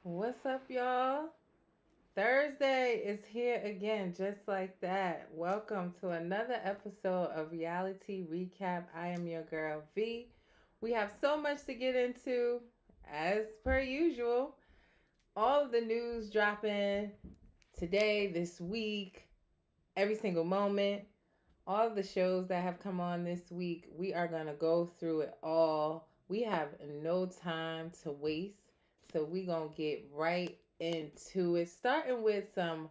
What's up, y'all? Thursday is here again, just like that. Welcome to another episode of Reality Recap. I am your girl, V. We have so much to get into, as per usual. All of the news dropping today, this week, every single moment. All of the shows that have come on this week, we are going to go through it all. We have no time to waste. So we're going to get right into it, starting with some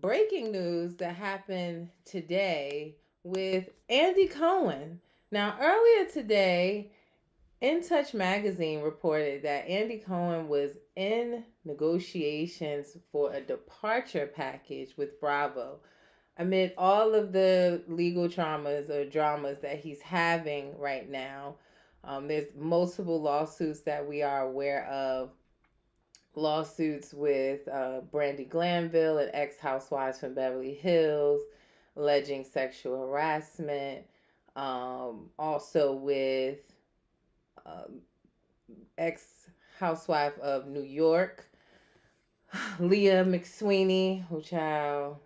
breaking news that happened today with Andy Cohen. Now, earlier today, In Touch magazine reported that Andy Cohen was in negotiations for a departure package with Bravo amid all of the legal traumas or dramas that he's having right now. There's multiple lawsuits that we are aware of, lawsuits with Brandy Glanville and ex housewives from Beverly Hills alleging sexual harassment. Also with um, ex housewife of New York, Leah McSweeney, who child,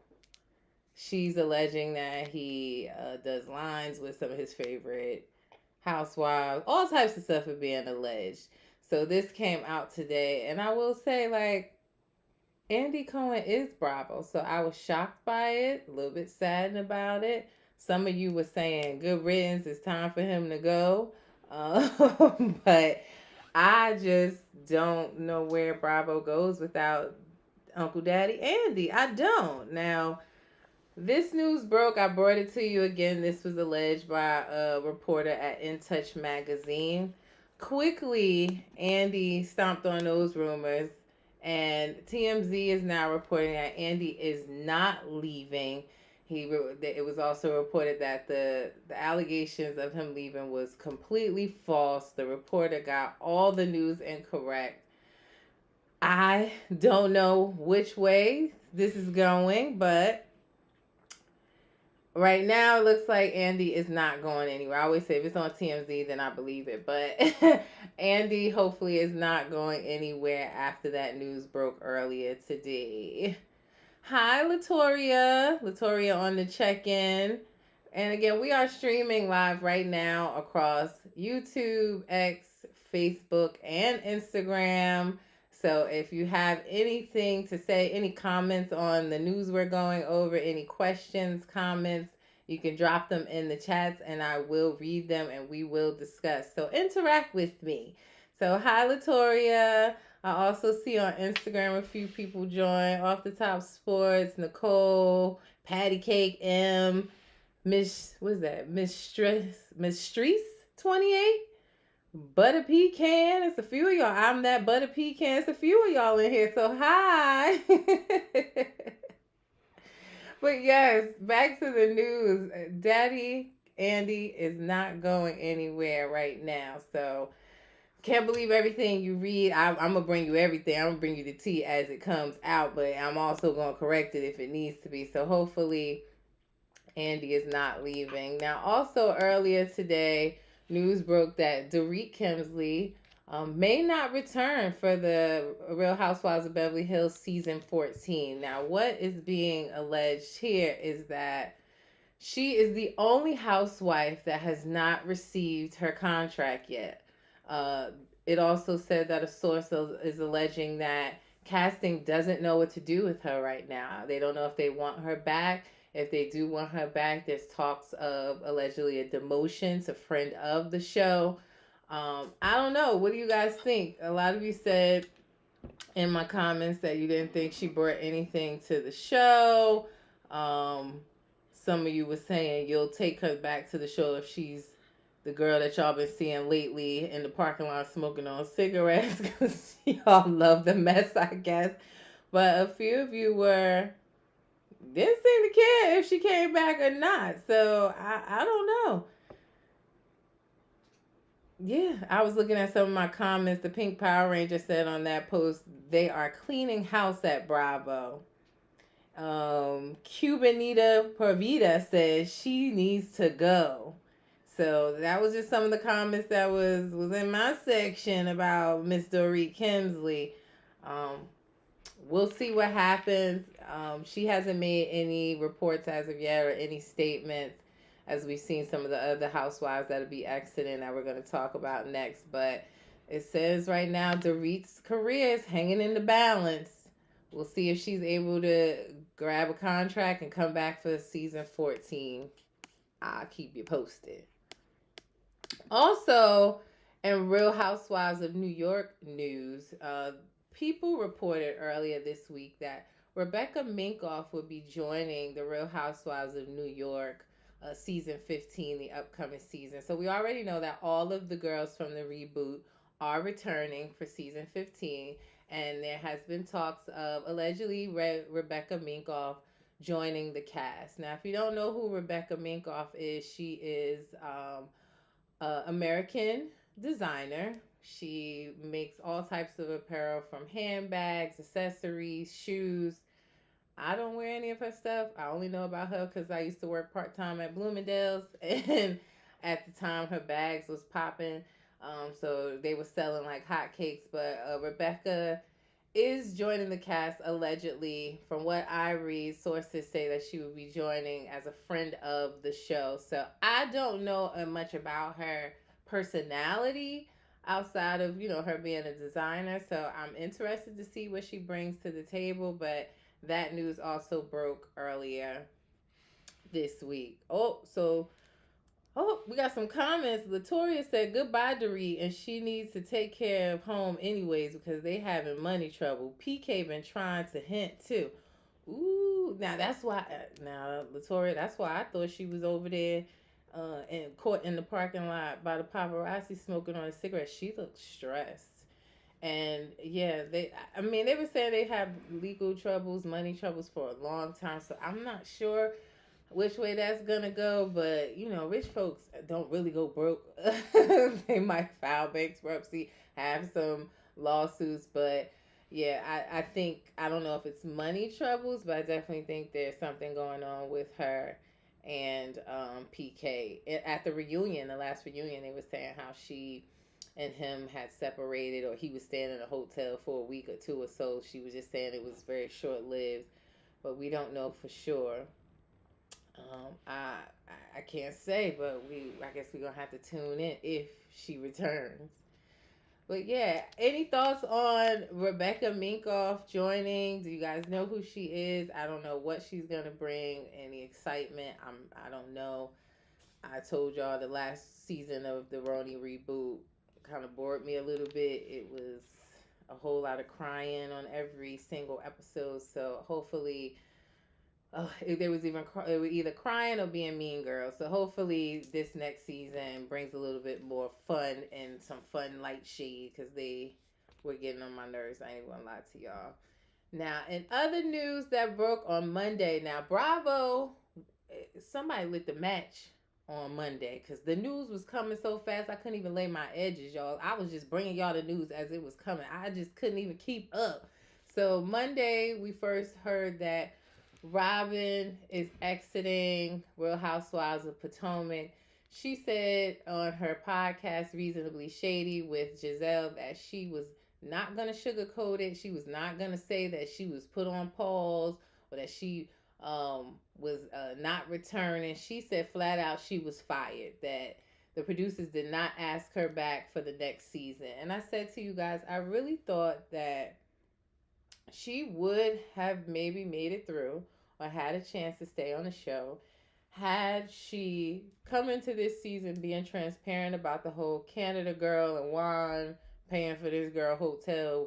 she's alleging that he does lines with some of his favorite housewives. All types of stuff are being alleged. So this came out today, and I will say, like, Andy Cohen is Bravo, so I was shocked by it, a little bit saddened about it. Some of you were saying, "Good riddance, it's time for him to go," but I just don't know where Bravo goes without Uncle Daddy Andy. I don't. Now, this news broke. I brought it to you again. This was alleged by a reporter at In Touch magazine. Quickly, Andy stomped on those rumors, and TMZ is now reporting that Andy is not leaving. It was also reported that the allegations of him leaving was completely false. The reporter got all the news incorrect. I don't know which way this is going, but right now, it looks like Andy is not going anywhere. I always say if it's on TMZ, then I believe it. But Andy hopefully is not going anywhere after that news broke earlier today. Hi, Latoria. Latoria on the check in. And again, we are streaming live right now across YouTube, X, Facebook, and Instagram. So if you have anything to say, any comments on the news we're going over, any questions, comments, you can drop them in the chats and I will read them and we will discuss. So interact with me. So hi, Latoria. I also see on Instagram a few people join. Off the Top Sports, Nicole, Patty Cake M, Miss, what is that? Mistress 28, Butter Pecan. It's a few of y'all. I'm that Butter Pecan. It's a few of y'all in here. So hi. But yes, back to the news. Daddy Andy is not going anywhere right now. So can't believe everything you read. I'm gonna bring you everything. I'm gonna bring you the tea as it comes out, but I'm also gonna correct it if it needs to be. So hopefully Andy is not leaving. Now, also earlier today, news broke that Dorit Kemsley may not return for the Real Housewives of Beverly Hills season 14. Now, what is being alleged here is that she is the only housewife that has not received her contract yet. Uh, it also said that a source is alleging that casting doesn't know what to do with her right now. They don't know if they want her back. If they do want her back, there's talks of allegedly a demotion to friend of the show. I don't know. What do you guys think? A lot of you said in my comments that you didn't think she brought anything to the show. Um, some of you were saying you'll take her back to the show if she's the girl that y'all been seeing lately in the parking lot smoking on cigarettes because y'all love the mess, I guess. But a few of you didn't seem to care if she came back or not. So I don't know. Yeah, I was looking at some of my comments. The Pink Power Ranger said on that post, they are cleaning house at Bravo. Cubanita Pervita says she needs to go. So that was just some of the comments that was in my section about Miss Dorit Kemsley. Um, we'll see what happens. She hasn't made any reports as of yet or any statements, as we've seen some of the other housewives that'll be exiting that we're going to talk about next. But it says right now Dorit's career is hanging in the balance. We'll see if she's able to grab a contract and come back for season 14. I'll keep you posted. Also, in Real Housewives of New York news, people reported earlier this week that Rebecca Minkoff would be joining the Real Housewives of New York season 15, the upcoming season. So we already know that all of the girls from the reboot are returning for season 15. And there has been talks of allegedly Rebecca Minkoff joining the cast. Now, if you don't know who Rebecca Minkoff is, she is American designer. She makes all types of apparel from handbags, accessories, shoes. I don't wear any of her stuff. I only know about her because I used to work part time at Bloomingdale's, and at the time her bags was popping. So they were selling like hotcakes. But Rebecca is joining the cast allegedly. From what I read, sources say that she will be joining as a friend of the show. So I don't know much about her personality outside of her being a designer. So I'm interested to see what she brings to the table. But that news also broke earlier this week. Oh, we got some comments. Latoria said goodbye, Dorit, and she needs to take care of home anyways because they having money trouble. PK been trying to hint too. Ooh, now that's why. Now Latoria, that's why I thought she was over there, and caught in the parking lot by the paparazzi smoking on a cigarette. She looked stressed. And yeah, I mean, they were saying they have legal troubles, money troubles for a long time. So I'm not sure which way that's gonna go, but rich folks don't really go broke. They might file bankruptcy, have some lawsuits, but yeah, I think I don't know if it's money troubles, but I definitely think there's something going on with her and PK. At the reunion, the last reunion, they were saying how she and him had separated, or he was staying in a hotel for a week or two or so. She was just saying it was very short lived, but we don't know for sure. I can't say, but I guess we're gonna have to tune in if she returns. But yeah, any thoughts on Rebecca Minkoff joining? Do you guys know who she is? I don't know what she's gonna bring. Any excitement? I don't know. I told y'all the last season of the Roni reboot kind of bored me a little bit. It was a whole lot of crying on every single episode. So hopefully there was it was either crying or being mean girls. So hopefully this next season brings a little bit more fun and some fun light shade because they were getting on my nerves. I ain't gonna lie to y'all. Now, in other news that broke on Monday, now Bravo, somebody lit the match on Monday because the news was coming so fast I couldn't even lay my edges, y'all. I was just bringing y'all the news as it was coming. I just couldn't even keep up. So Monday we first heard that Robin is exiting Real Housewives of Potomac. She said on her podcast, Reasonably Shady, with Giselle, that she was not going to sugarcoat it. She was not going to say that she was put on pause or that she was not returning. She said flat out she was fired, that the producers did not ask her back for the next season. And I said to you guys, I really thought that she would have maybe made it through or had a chance to stay on the show had she come into this season being transparent about the whole Canada girl and Juan paying for this girl hotel,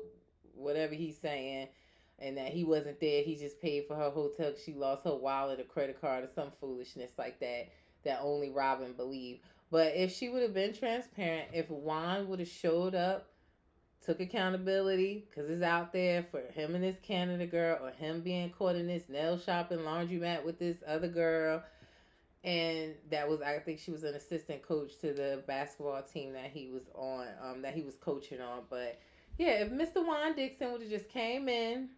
whatever he's saying, and that he wasn't there. He just paid for her hotel. She lost her wallet or credit card or some foolishness like that that only Robin believed. But if she would have been transparent, if Juan would have showed up, took accountability because it's out there for him and this Canada girl, or him being caught in this nail shopping laundromat with this other girl, and that was, I think she was an assistant coach to the basketball team that he was on, that he was coaching on. But yeah, if Mr. Juan Dixon would have just came in,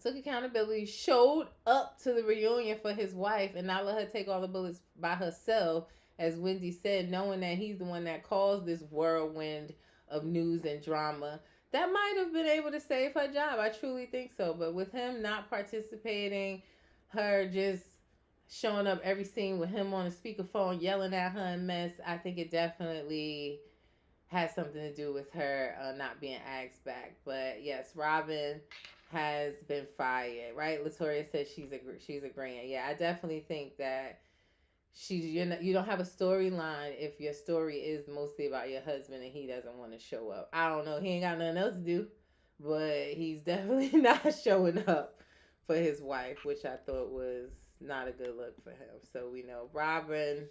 took accountability, showed up to the reunion for his wife, and not let her take all the bullets by herself, as Wendy said, knowing that he's the one that caused this whirlwind of news and drama, that might have been able to save her job. I truly think so. But with him not participating, her just showing up every scene with him on a speakerphone yelling at her and mess, I think it definitely has something to do with her not being asked back. But yes, Robin has been fired, right? Latoria says she's agreeing. Yeah, I definitely think that you don't have a storyline if your story is mostly about your husband and he doesn't want to show up. I don't know. He ain't got nothing else to do, but he's definitely not showing up for his wife, which I thought was not a good look for him. So we know Robin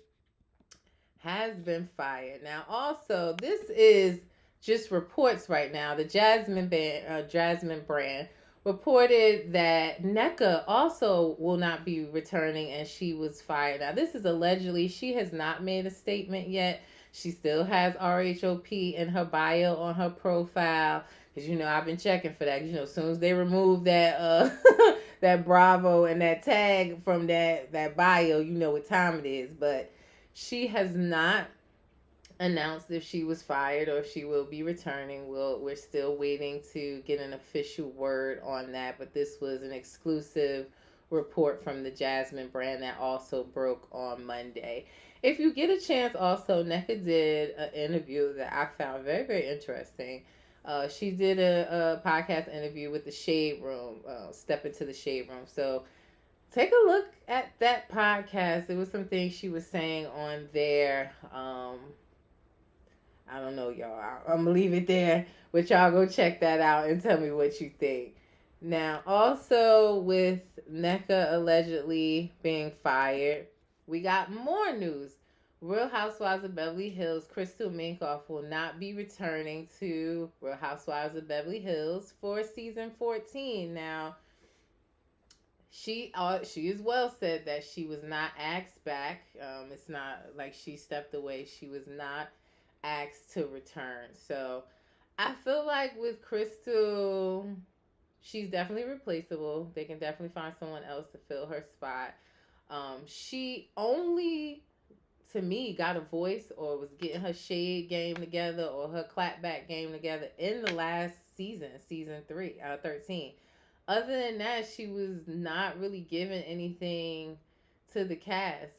has been fired. Now, also, this is just reports right now. The Jasmine brand reported that NECA also will not be returning, and she was fired. Now, this is allegedly. She has not made a statement yet. She still has RHOP in her bio on her profile. Cause I've been checking for that. As soon as they remove that that Bravo and that tag from that bio, you know what time it is. But she has not announced if she was fired or if she will be returning. We're still waiting to get an official word on that, but this was an exclusive report from the Jasmine brand that also broke on Monday. If you get a chance, also NECA did an interview that I found very, very interesting. She did a podcast interview with the Shade Room, Step into the Shade Room. So take a look at that podcast. There was some things she was saying on there. I don't know, y'all. I'm gonna leave it there, but y'all go check that out and tell me what you think. Now, also with NECA allegedly being fired, we got more news. Real Housewives of Beverly Hills, Crystal Minkoff will not be returning to Real Housewives of Beverly Hills for season 14. Now, she as well said that she was not asked back. It's not like she stepped away. She was not asked to return. So I feel like with Crystal, she's definitely replaceable. They can definitely find someone else to fill her spot. She only, to me, got a voice or was getting her shade game together or her clapback game together in the last season, season 13. Other than that, she was not really given anything to the cast.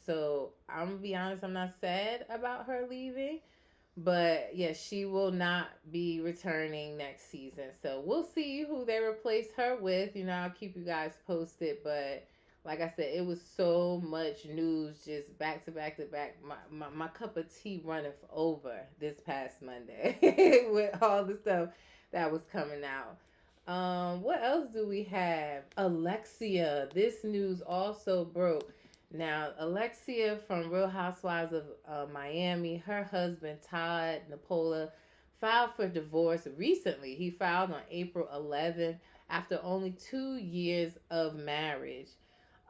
So I'm gonna be honest, I'm not sad about her leaving. But yeah, she will not be returning next season. So we'll see who they replace her with. I'll keep you guys posted. But like I said, it was so much news just back to back to back. My cup of tea runneth over this past Monday with all the stuff that was coming out. What else do we have? Alexia. This news also broke. Now, Alexia from Real Housewives of Miami, her husband Todd Napola filed for divorce recently. He filed on April 11th after only 2 years of marriage.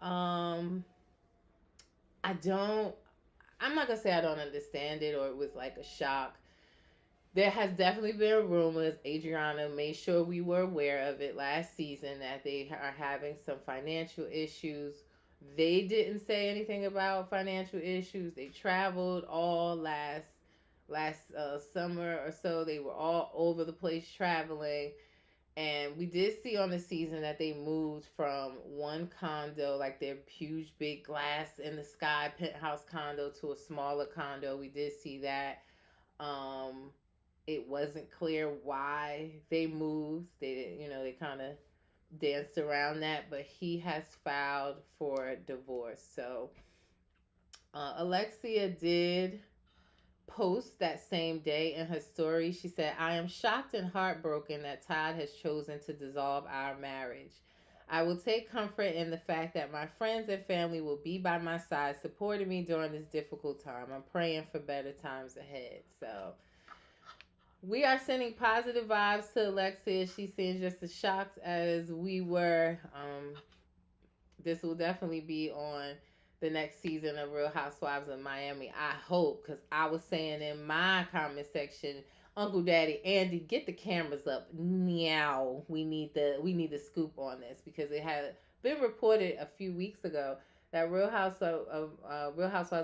Um, I don't. I'm not gonna say I don't understand it or it was like a shock. There has definitely been rumors. Adriana made sure we were aware of it last season that they are having some financial issues. They didn't say anything about financial issues. They traveled all last summer or so. They were all over the place traveling. And we did see on the season that they moved from one condo, like their huge big glass in the sky penthouse condo, to a smaller condo. We did see that. Um, it wasn't clear why they moved. They didn't, they kind of danced around that, but he has filed for divorce. So Alexia did post that same day in her story. She said, I am shocked and heartbroken that Todd has chosen to dissolve our marriage. I will take comfort in the fact that my friends and family will be by my side, supporting me during this difficult time. I'm praying for better times ahead. So we are sending positive vibes to Alexia. She seems just as shocked as we were. This will definitely be on the next season of Real Housewives of Miami. I hope, because I was saying in my comment section, Uncle Daddy Andy, get the cameras up. Meow. We need the scoop on this because it had been reported a few weeks ago that Real Housewives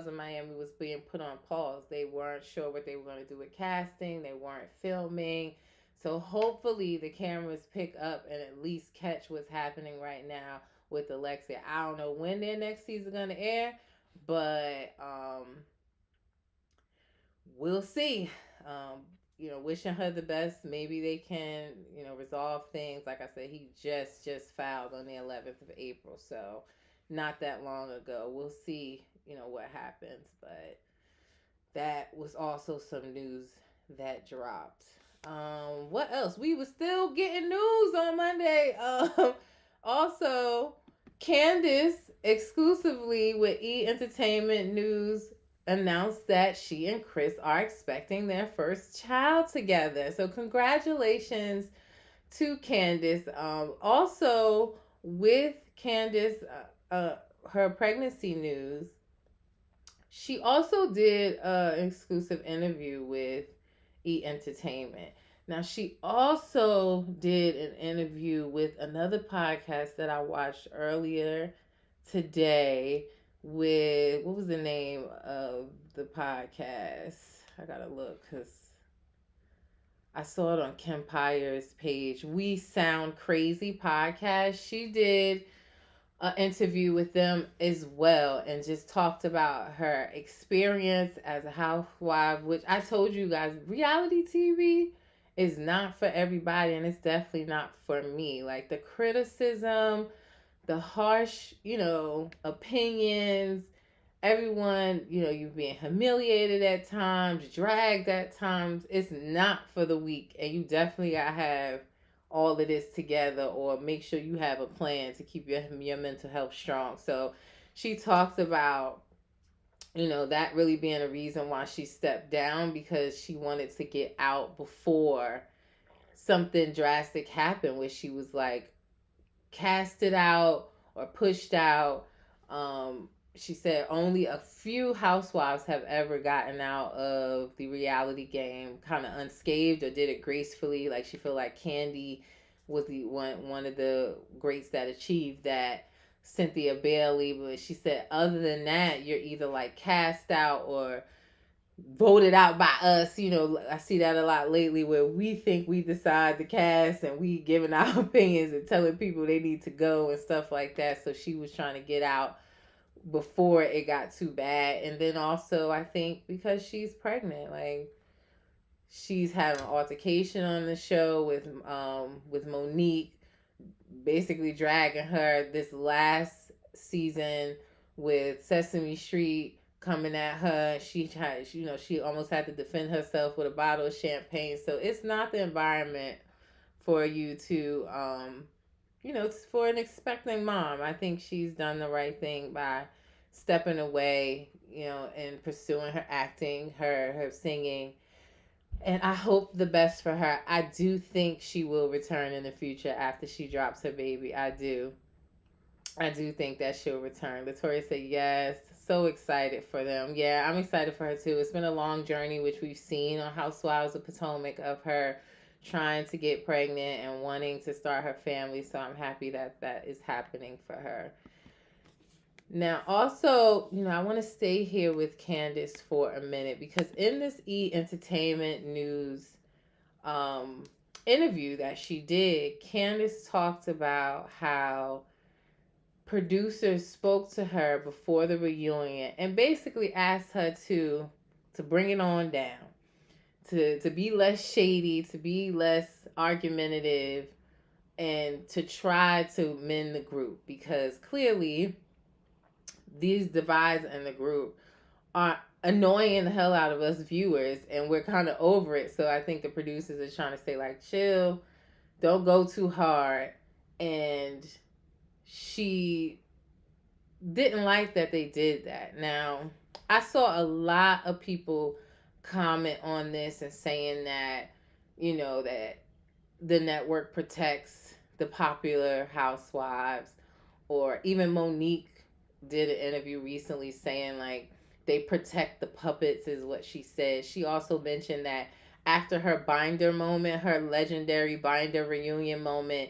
of Miami was being put on pause. They weren't sure what they were going to do with casting. They weren't filming. So hopefully the cameras pick up and at least catch what's happening right now with Alexia. I don't know when their next season gonna air, but we'll see. Wishing her the best. Maybe they can, resolve things. Like I said, he just filed on the 11th of April, so not that long ago. We'll see, what happens. But that was also some news that dropped. What else? We were still getting news on Monday. Also, Candace exclusively with E Entertainment News announced that she and Chris are expecting their first child together. So congratulations to Candace. Also with Candace, her pregnancy news, she also did an exclusive interview with E Entertainment. Now, she also did an interview with another podcast that I watched earlier today with, what was the name of the podcast? I gotta look because I saw it on Kim Pyre's page. We Sound Crazy podcast. She did an interview with them as well and just talked about her experience as a housewife, which I told you guys, reality TV is not for everybody, and it's definitely not for me. Like the criticism, the harsh, opinions, everyone, you being humiliated at times, dragged at times. It's not for the weak, and you definitely gotta have all of this together, or make sure you have a plan to keep your mental health strong. So she talks about, that really being a reason why she stepped down, because she wanted to get out before something drastic happened where she was like casted out or pushed out. She said only a few housewives have ever gotten out of the reality game kind of unscathed or did it gracefully. Like she feel like Candy was the one of the greats that achieved that. Cynthia Bailey, but she said other than that, you're either like cast out or voted out by us. I see that a lot lately where we think we decide the cast and we giving our opinions and telling people they need to go and stuff like that. So she was trying to get out before it got too bad. And then also I think because she's pregnant, like she's having an altercation on the show with Monique, basically dragging her this last season with Sesame Street coming at her. She tried, she almost had to defend herself with a bottle of champagne. So it's not the environment for you to, for an expecting mom. I think she's done the right thing by stepping away, and pursuing her acting, her singing. And I hope the best for her. I do think she will return in the future after she drops her baby. I do. I do think that she'll return. Latoya said yes. So excited for them. Yeah, I'm excited for her too. It's been a long journey, which we've seen on Housewives of Potomac, of her trying to get pregnant and wanting to start her family. So I'm happy that that is happening for her. Now, also, I want to stay here with Candace for a minute because in this E Entertainment News um, interview that she did, Candace talked about how producers spoke to her before the reunion and basically asked her to bring it on down, to be less shady, to be less argumentative, and to try to mend the group because clearly these divides in the group are annoying the hell out of us viewers and we're kind of over it. So I think the producers are trying to say like chill, don't go too hard. And she didn't like that they did that. Now, I saw a lot of people comment on this and saying that, that the network protects the popular housewives, or even Monique did an interview recently saying like they protect the puppets is what she said. She also mentioned that after her binder moment, her legendary binder reunion moment,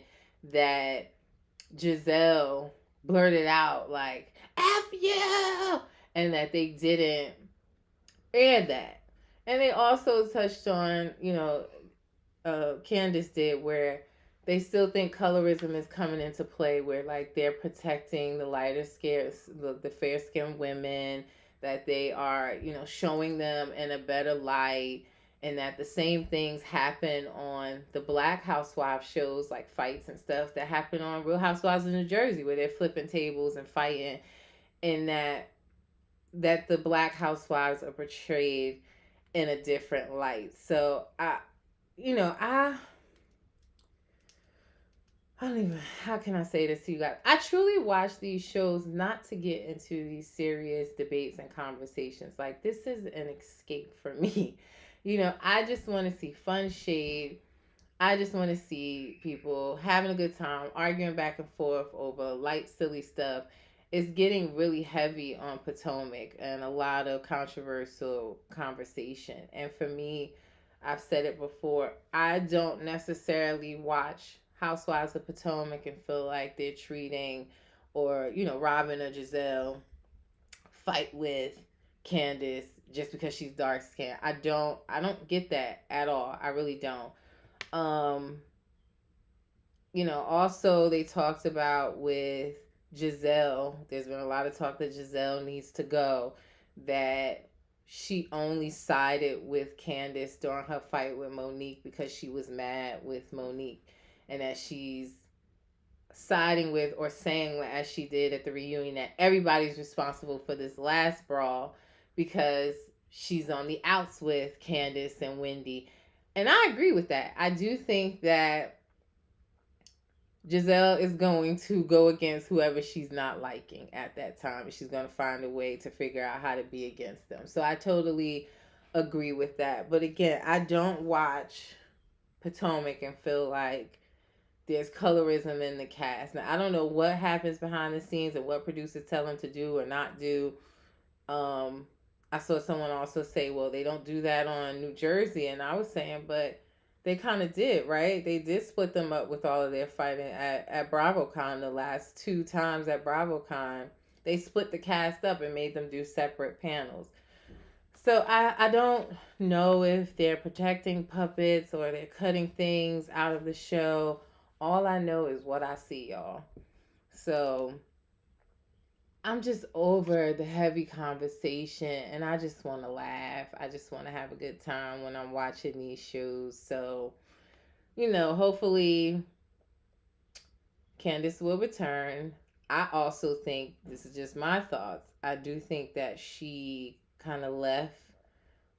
that Giselle blurted out like F you, and that they didn't air that. And they also touched on, Candace did, where they still think colorism is coming into play, where like they're protecting the lighter skin, the fair skinned women, that they are, showing them in a better light, and that the same things happen on the Black Housewives shows, like fights and stuff that happen on Real Housewives of New Jersey, where they're flipping tables and fighting, and that the Black Housewives are portrayed in a different light. So you know, I I don't even, how can I say this to you guys? I truly watch these shows not to get into these serious debates and conversations. Like, this is an escape for me. I just want to see fun shade. I just want to see people having a good time, arguing back and forth over light, silly stuff. It's getting really heavy on Potomac and a lot of controversial conversation. And for me, I've said it before, I don't necessarily watch Housewives of Potomac and feel like they're treating, or, Robin or Giselle fight with Candace just because she's dark skinned. I don't get that at all. I really don't. Um, also they talked about with Giselle, there's been a lot of talk that Giselle needs to go, that she only sided with Candace during her fight with Monique because she was mad with Monique, and that she's siding with, or saying as she did at the reunion, that everybody's responsible for this last brawl because she's on the outs with Candace and Wendy. And I agree with that. I do think that Giselle is going to go against whoever she's not liking at that time. She's going to find a way to figure out how to be against them. So I totally agree with that. But again, I don't watch Potomac and feel like there's colorism in the cast. Now, I don't know what happens behind the scenes and what producers tell them to do or not do. I saw someone also say, well, they don't do that on New Jersey. And I was saying, but they kind of did, right? They did split them up with all of their fighting at BravoCon. The last two times at BravoCon, they split the cast up and made them do separate panels. So I don't know if they're protecting puppets or they're cutting things out of the show. All I know is what I see, y'all. So I'm just over the heavy conversation, and I just want to laugh. I just want to have a good time when I'm watching these shows. So, hopefully Candace will return. I also think, this is just my thoughts, I do think that she kind of left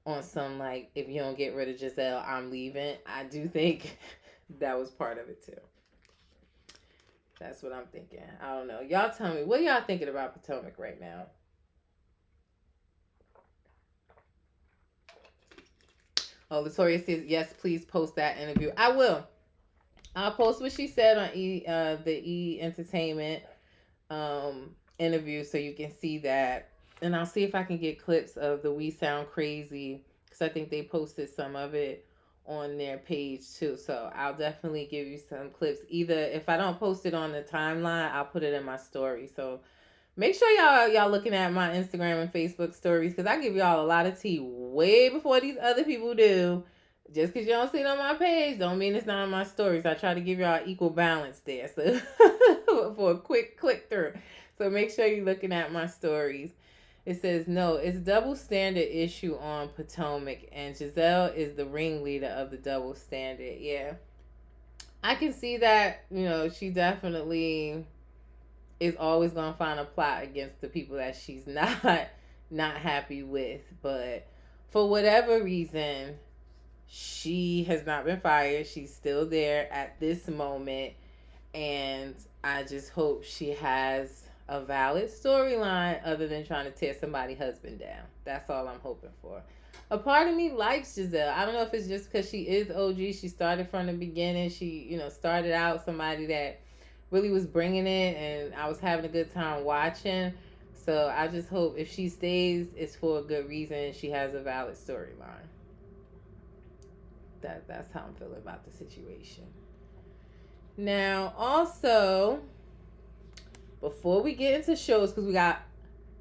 on some, like, if you don't get rid of Giselle, I'm leaving. I do think that was part of it too. That's what I'm thinking. I don't know. Y'all tell me, what are y'all thinking about Potomac right now? Oh, Latoya says, yes, please post that interview. I will. I'll post what she said on the E Entertainment interview, so you can see that. And I'll see if I can get clips of the We Sound Crazy, because I think they posted some of it on their page too. So I'll definitely give you some clips. Either if I don't post it on the timeline, I'll put it in my story. So make sure y'all looking at my Instagram and Facebook stories, because I give y'all a lot of tea way before these other people do. Just because you don't see it on my page don't mean it's not on my stories. I try to give y'all equal balance there, so for a quick click through. So make sure you're looking at my stories. It says, no, it's double standard issue on Potomac, and Giselle is the ringleader of the double standard. Yeah. I can see that, she definitely is always going to find a plot against the people that she's not happy with. But for whatever reason, she has not been fired. She's still there at this moment. And I just hope she has a valid storyline other than trying to tear somebody's husband down. That's all I'm hoping for. A part of me likes Giselle. I don't know if it's just because she is OG. She started from the beginning. She, started out somebody that really was bringing it, and I was having a good time watching. So I just hope if she stays, it's for a good reason. She has a valid storyline. That's how I'm feeling about the situation. Now, also, before we get into shows, because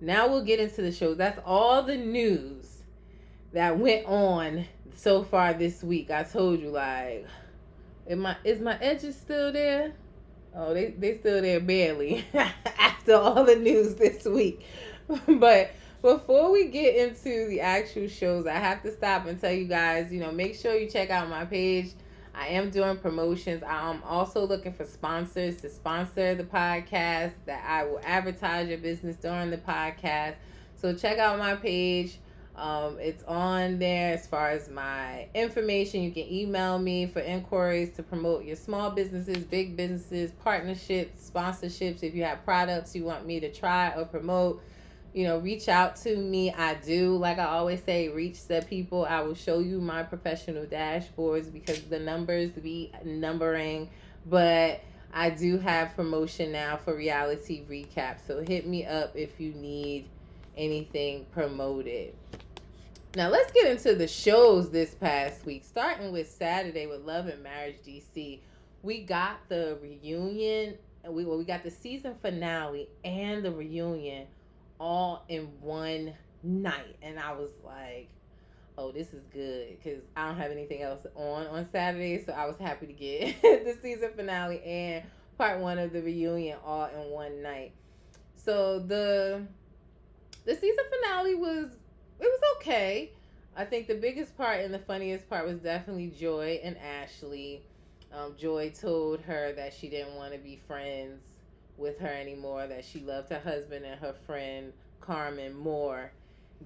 now we'll get into the shows. That's all the news that went on so far this week. I told you, like, is my edges still there? Oh, they still there barely after all the news this week. But before we get into the actual shows, I have to stop and tell you guys, make sure you check out my page. I am doing promotions. I'm also looking for sponsors to sponsor the podcast, that I will advertise your business during the podcast. So check out my page. It's on there as far as my information. You can email me for inquiries to promote your small businesses, big businesses, partnerships, sponsorships. If you have products you want me to try or promote, reach out to me. I do, like I always say, reach the people. I will show you my professional dashboards because the numbers be numbering. But I do have promotion now for Reality Recap. So hit me up if you need anything promoted. Now let's get into the shows this past week. Starting with Saturday with Love and Marriage DC. We got the reunion. We got the season finale and the reunion all in one night. And I was like, oh, this is good, because I don't have anything else on Saturday. So I was happy to get the season finale and part one of the reunion all in one night. So the season finale was okay. I think the biggest part and the funniest part was definitely Joy and Ashley. Joy told her that she didn't want to be friends with her anymore, that she loved her husband and her friend Carmen more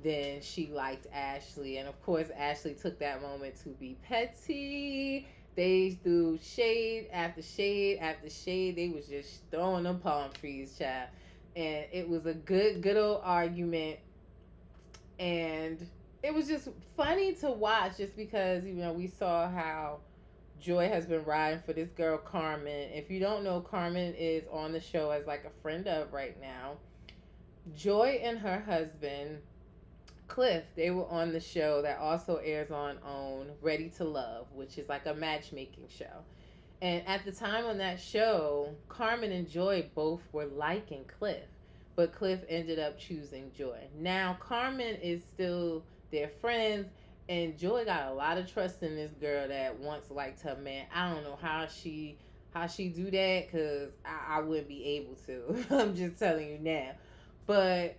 than she liked Ashley. And of course, Ashley took that moment to be petty. They threw shade after shade after shade. They was just throwing them palm trees, child. And it was a good old argument. And it was just funny to watch, just because we saw how Joy has been riding for this girl Carmen. If you don't know, Carmen is on the show as like a friend of right now. Joy and her husband Cliff, they were on the show that also airs on OWN, Ready to Love, which is like a matchmaking show. And at the time on that show, Carmen and Joy both were liking Cliff, but Cliff ended up choosing Joy. Now Carmen is still their friends, and Joy got a lot of trust in this girl that once liked her man. I don't know how she do that, because I wouldn't be able to. I'm just telling you now. But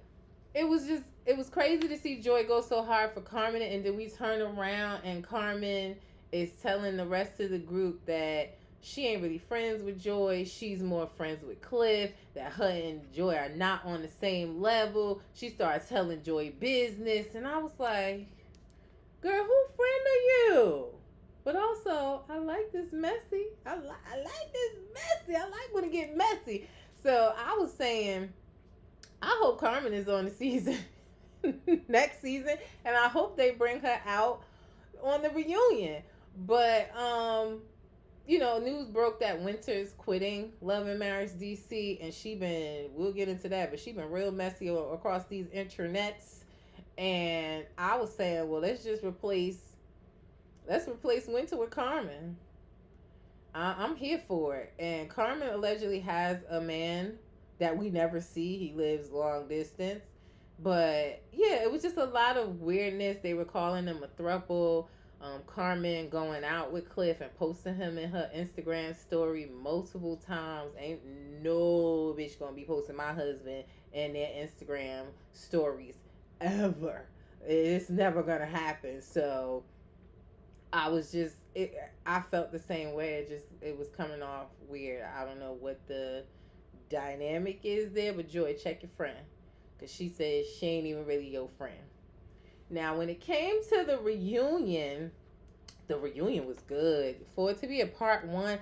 it was crazy to see Joy go so hard for Carmen, and then we turn around and Carmen is telling the rest of the group that she ain't really friends with Joy. She's more friends with Cliff, that her and Joy are not on the same level. She starts telling Joy business, and I was like, girl, who friend are you? But also, I like this messy. I like this messy. I like when it get messy. So I was saying, I hope Carmen is on the season next season, and I hope they bring her out on the reunion. But news broke that Winter's quitting Love and Marriage DC, and we'll get into that, but she been real messy across these internets. And I was saying, well, let's replace Winter with Carmen. I'm here for it. And Carmen allegedly has a man that we never see. He lives long distance. But yeah, it was just a lot of weirdness. They were calling them a throuple. Carmen going out with Cliff and posting him in her Instagram story multiple times. Ain't no bitch gonna be posting my husband in their Instagram stories ever. It's never gonna happen. So I felt the same way. It was coming off weird. I don't know what the dynamic is there, but Joy, check your friend, because she says she ain't even really your friend. Now, when it came to the reunion was good. For it to be a part one,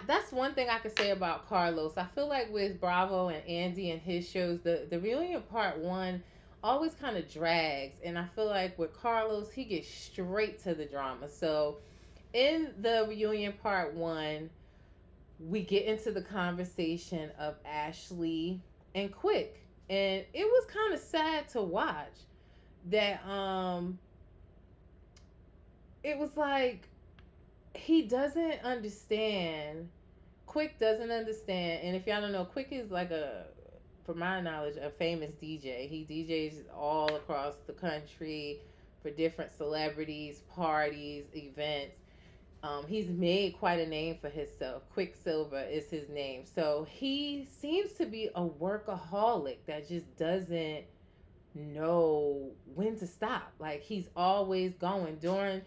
that's one thing I could say about Carlos. I feel like with Bravo and Andy and his shows, the reunion part one always kind of drags. And I feel like with Carlos, he gets straight to the drama. So in the reunion part one, we get into the conversation of Ashley and Quick. And it was kind of sad to watch that it was like he doesn't understand. Quick doesn't understand. And if y'all don't know, Quick is like from my knowledge, a famous DJ. He DJs all across the country, for different celebrities, parties, events. He's made quite a name for himself. Quicksilver is his name. So he seems to be a workaholic that just doesn't know when to stop. Like he's always going. During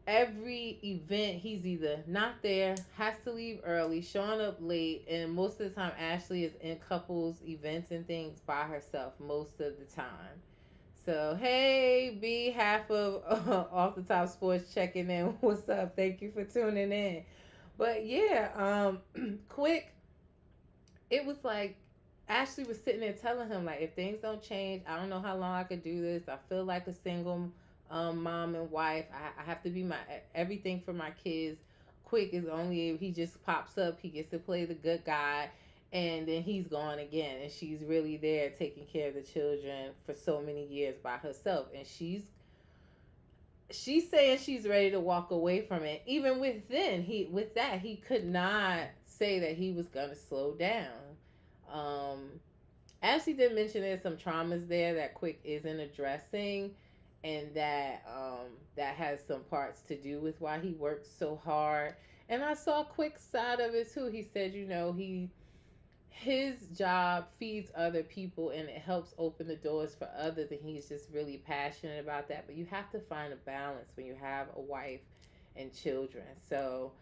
every event, he's either not there, has to leave early, showing up late, and most of the time Ashley is in couples events and things by herself most of the time. So hey, B, half of Off the Top Sports checking in. What's up? Thank you for tuning in. But yeah, quick, it was like Ashley was sitting there telling him like, if things don't change, I don't know how long I could do this. I feel like a single mom and wife. I have to be my everything for my kids. Quick is only if he just pops up, he gets to play the good guy, and then he's gone again, and she's really there taking care of the children for so many years by herself, and she's saying she's ready to walk away from it. Even with that he could not say that he was gonna slow down. Um, Ashley did mention there's some traumas there that Quick isn't addressing, and that has some parts to do with why he works so hard. And I saw Quick's side of it too. He said, his job feeds other people and it helps open the doors for others, and he's just really passionate about that. But you have to find a balance when you have a wife and children. So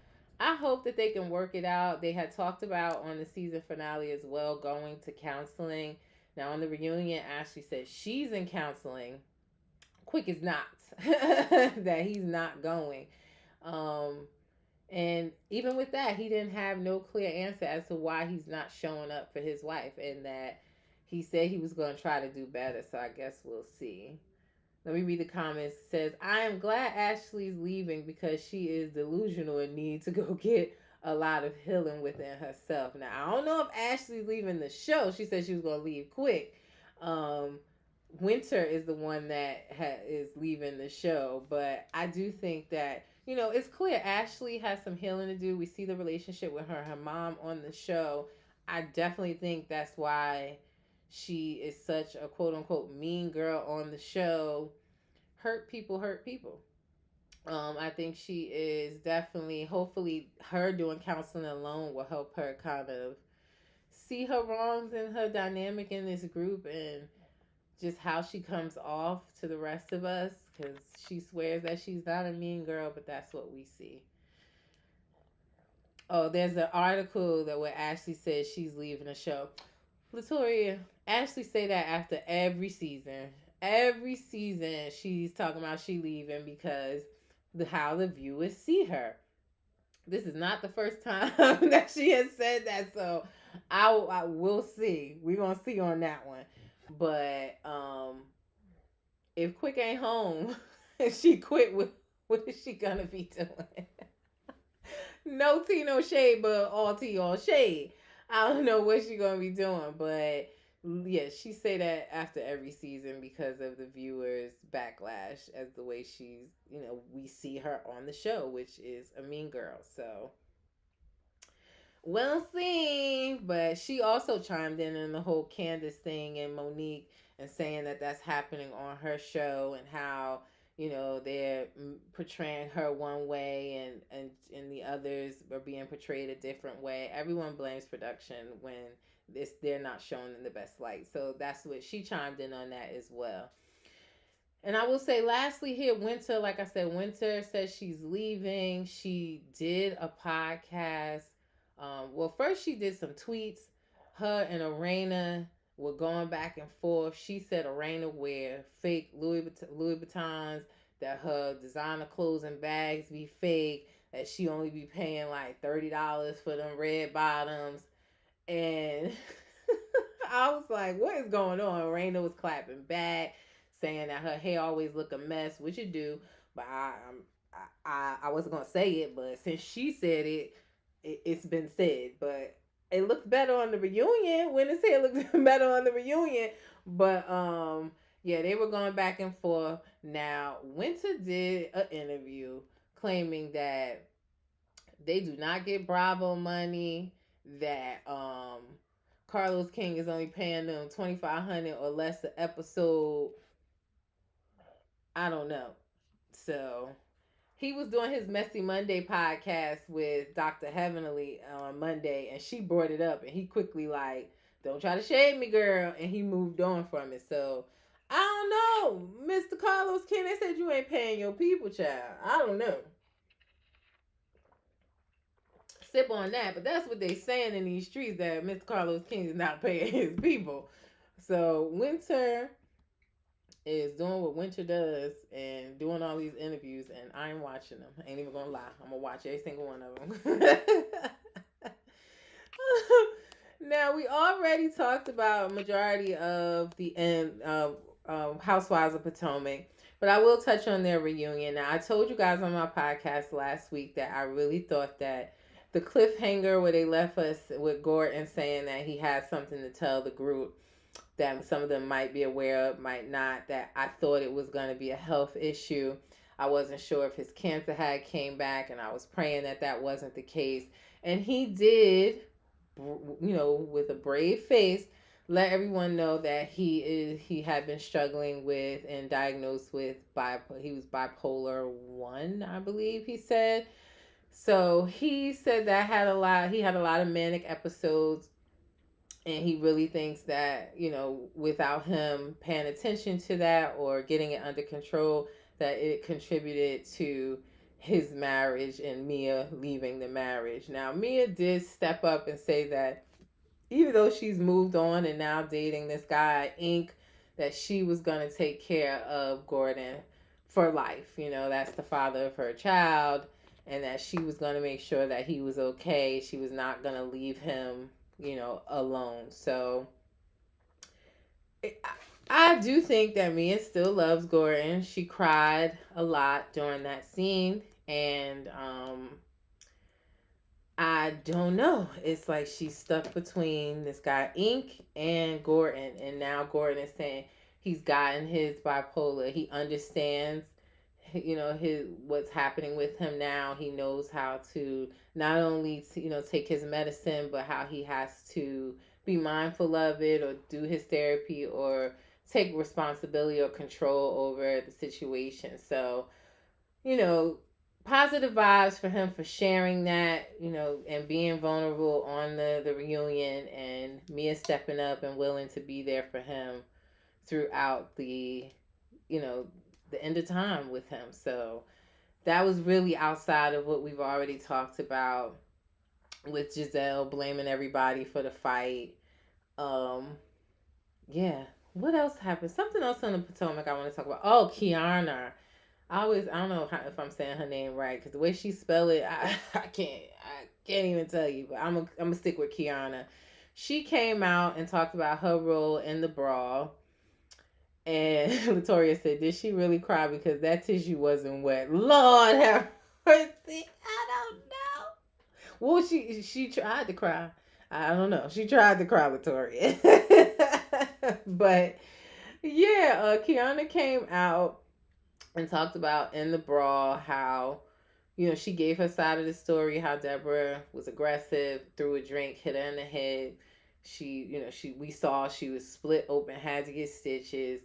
I hope that they can work it out. They had talked about on the season finale as well going to counseling. Now on the reunion, Ashley said she's in counseling. Quick is not. That he's not going. Um, and even with that, he didn't have no clear answer as to why he's not showing up for his wife, and that he said he was going to try to do better. So I guess we'll see. Let me read the comments. It says, I am glad Ashley's leaving because she is delusional and needs to go get a lot of healing within herself. Now, I don't know if Ashley's leaving the show. She said she was going to leave quick. Um, Winter is the one that is leaving the show, but I do think that it's clear Ashley has some healing to do. We see the relationship with her mom on the show. I definitely think that's why she is such a quote unquote mean girl on the show. Hurt people hurt people. I think she is definitely, hopefully, her doing counseling alone will help her kind of see her wrongs and her dynamic in this group, and just how she comes off to the rest of us, because she swears that she's not a mean girl, but that's what we see. Oh, there's an article that where Ashley says she's leaving the show. Latoria, Ashley say that after every season. Every season she's talking about she leaving because how the viewers see her. This is not the first time that she has said that, so I will see. We're gonna see on that one. But if Quick ain't home, she quit. What is she gonna be doing? No tea, no shade, but all tea, all shade. I don't know what she gonna be doing, but yeah, she say that after every season because of the viewers' backlash as the way we see her on the show, which is a mean girl. So we'll see. But she also chimed in the whole Candace thing and Monique, and saying that that's happening on her show, and how they're portraying her one way, and the others are being portrayed a different way. Everyone blames production when they're not shown in the best light. So that's what she chimed in on that as well. And I will say, lastly, here, Winter, like I said, Winter says she's leaving. She did a podcast. Well, first she did some tweets. Her and Arena were going back and forth. She said Arena wear fake Louis Vuittons, that her designer clothes and bags be fake, that she only be paying like $30 for them red bottoms. And I was like, what is going on? Raina was clapping back, saying that her hair always look a mess, which it do. But I wasn't gonna say it, but since she said it's been said. But it looked better on the reunion. When his hair looked better on the reunion. But yeah, they were going back and forth. Now Winter did an interview claiming that they do not get Bravo money. That Carlos King is only paying them $2,500 or less an episode. I don't know. So he was doing his Messy Monday podcast with Dr. Heavenly on Monday, and she brought it up, and he quickly like, "Don't try to shade me, girl," and he moved on from it. So I don't know, Mr. Carlos King. They said you ain't paying your people, child. I don't know. Sip on that, but that's what they saying in these streets that Mr. Carlos King is not paying his people. So Winter is doing what Winter does and doing all these interviews, and I'm watching them. I ain't even gonna lie, I'm gonna watch every single one of them. Now we already talked about majority of the end of Housewives of Potomac, but I will touch on their reunion. Now I told you guys on my podcast last week that I really thought that the cliffhanger where they left us with Gordon saying that he had something to tell the group that some of them might be aware of, might not, that I thought it was going to be a health issue. I wasn't sure if his cancer had came back, and I was praying that that wasn't the case. And he did, with a brave face, let everyone know that he had been struggling with and diagnosed with he was bipolar 1, I believe he said. So he said that he had a lot of manic episodes, and he really thinks that without him paying attention to that or getting it under control, that it contributed to his marriage and Mia leaving the marriage. Now Mia did step up and say that even though she's moved on and now dating this guy Inc, that she was going to take care of Gordon for life. That's the father of her child, and that she was going to make sure that he was okay. She was not going to leave him alone. So I do think that Mia still loves Gordon. She cried a lot during that scene, and I don't know. It's like she's stuck between this guy Inc and Gordon, and now Gordon is saying he's gotten his bipolar. He understands, his what's happening with him now. He knows how to not only take his medicine, but how he has to be mindful of it, or do his therapy, or take responsibility or control over the situation. So you know, positive vibes for him for sharing that, and being vulnerable on the reunion, and Mia stepping up and willing to be there for him throughout you know, the end of time with him. So that was really outside of what we've already talked about with Giselle blaming everybody for the fight. Um, yeah. What else happened? Something else on the Potomac I want to talk about. Oh, Kiana. I don't know if I'm saying her name right, because the way she spelled it, I can't even tell you. But I'm gonna stick with Kiana. She came out and talked about her role in the brawl, and Latoria said, "Did she really cry because that tissue wasn't wet?" Lord have mercy. I don't know. Well, she tried to cry. I don't know. She tried to cry, Latoria. But yeah, Kiana came out and talked about in the brawl how she gave her side of the story, how Deborah was aggressive, threw a drink, hit her in the head. We saw she was split open, had to get stitches.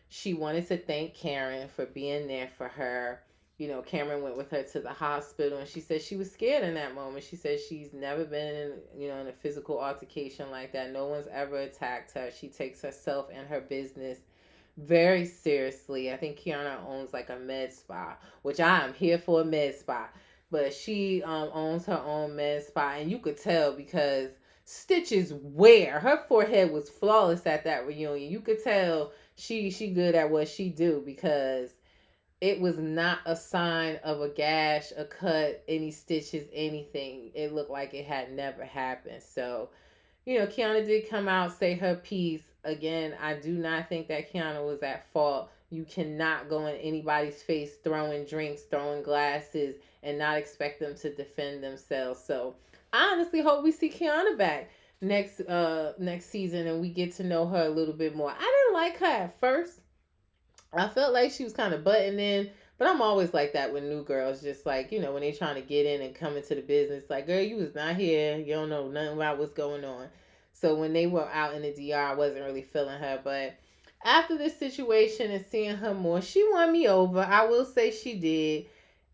She wanted to thank Karen for being there for her. Cameron went with her to the hospital, and she said she was scared in that moment. She said she's never been in a physical altercation like that. No one's ever attacked her. She takes herself and her business very seriously. I think Kiana owns like a med spa, which I am here for a med spa. But she owns her own med spa, and you could tell because stitches where her forehead was flawless at that reunion. You could tell she good at what she do, because it was not a sign of a gash, a cut, any stitches, anything. It looked like it had never happened. So Kiana did come out, say her piece. Again, I do not think that Kiana was at fault. You cannot go in anybody's face throwing drinks, throwing glasses, and not expect them to defend themselves. So I honestly hope we see Kiana back next season, and we get to know her a little bit more. I didn't like her at first. I felt like she was kind of butting in, but I'm always like that with new girls. Just like, when they trying to get in and come into the business, like, girl, you was not here. You don't know nothing about what's going on. So when they were out in the DR, I wasn't really feeling her. But After this situation and seeing her more, she won me over. I will say she did.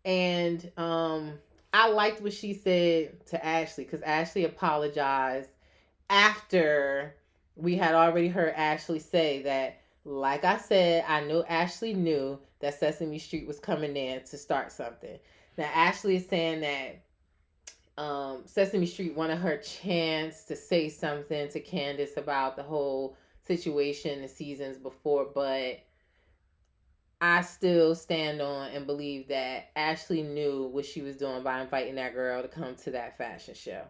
And I liked what she said to Ashley because Ashley apologized after we had already heard Ashley say that, like I said, I know Ashley knew that Sesame Street was coming in to start something. Now, Ashley is saying that Sesame Street wanted her chance to say something to Candace about the whole situation the seasons before, but I still stand on and believe that Ashley knew what she was doing by inviting that girl to come to that fashion show.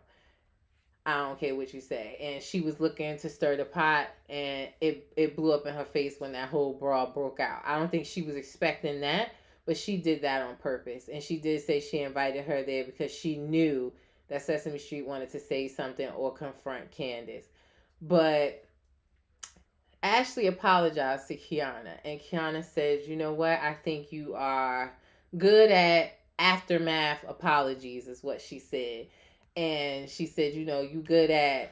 I don't care what you say. And she was looking to stir the pot, and it blew up in her face when that whole brawl broke out. I don't think she was expecting that, but she did that on purpose. And she did say she invited her there because she knew that Sesame Street wanted to say something or confront Candace. But Ashley apologized to Kiana, and Kiana said, "You know what? I think you are good at aftermath apologies," is what she said. And she said, "You know, you good at."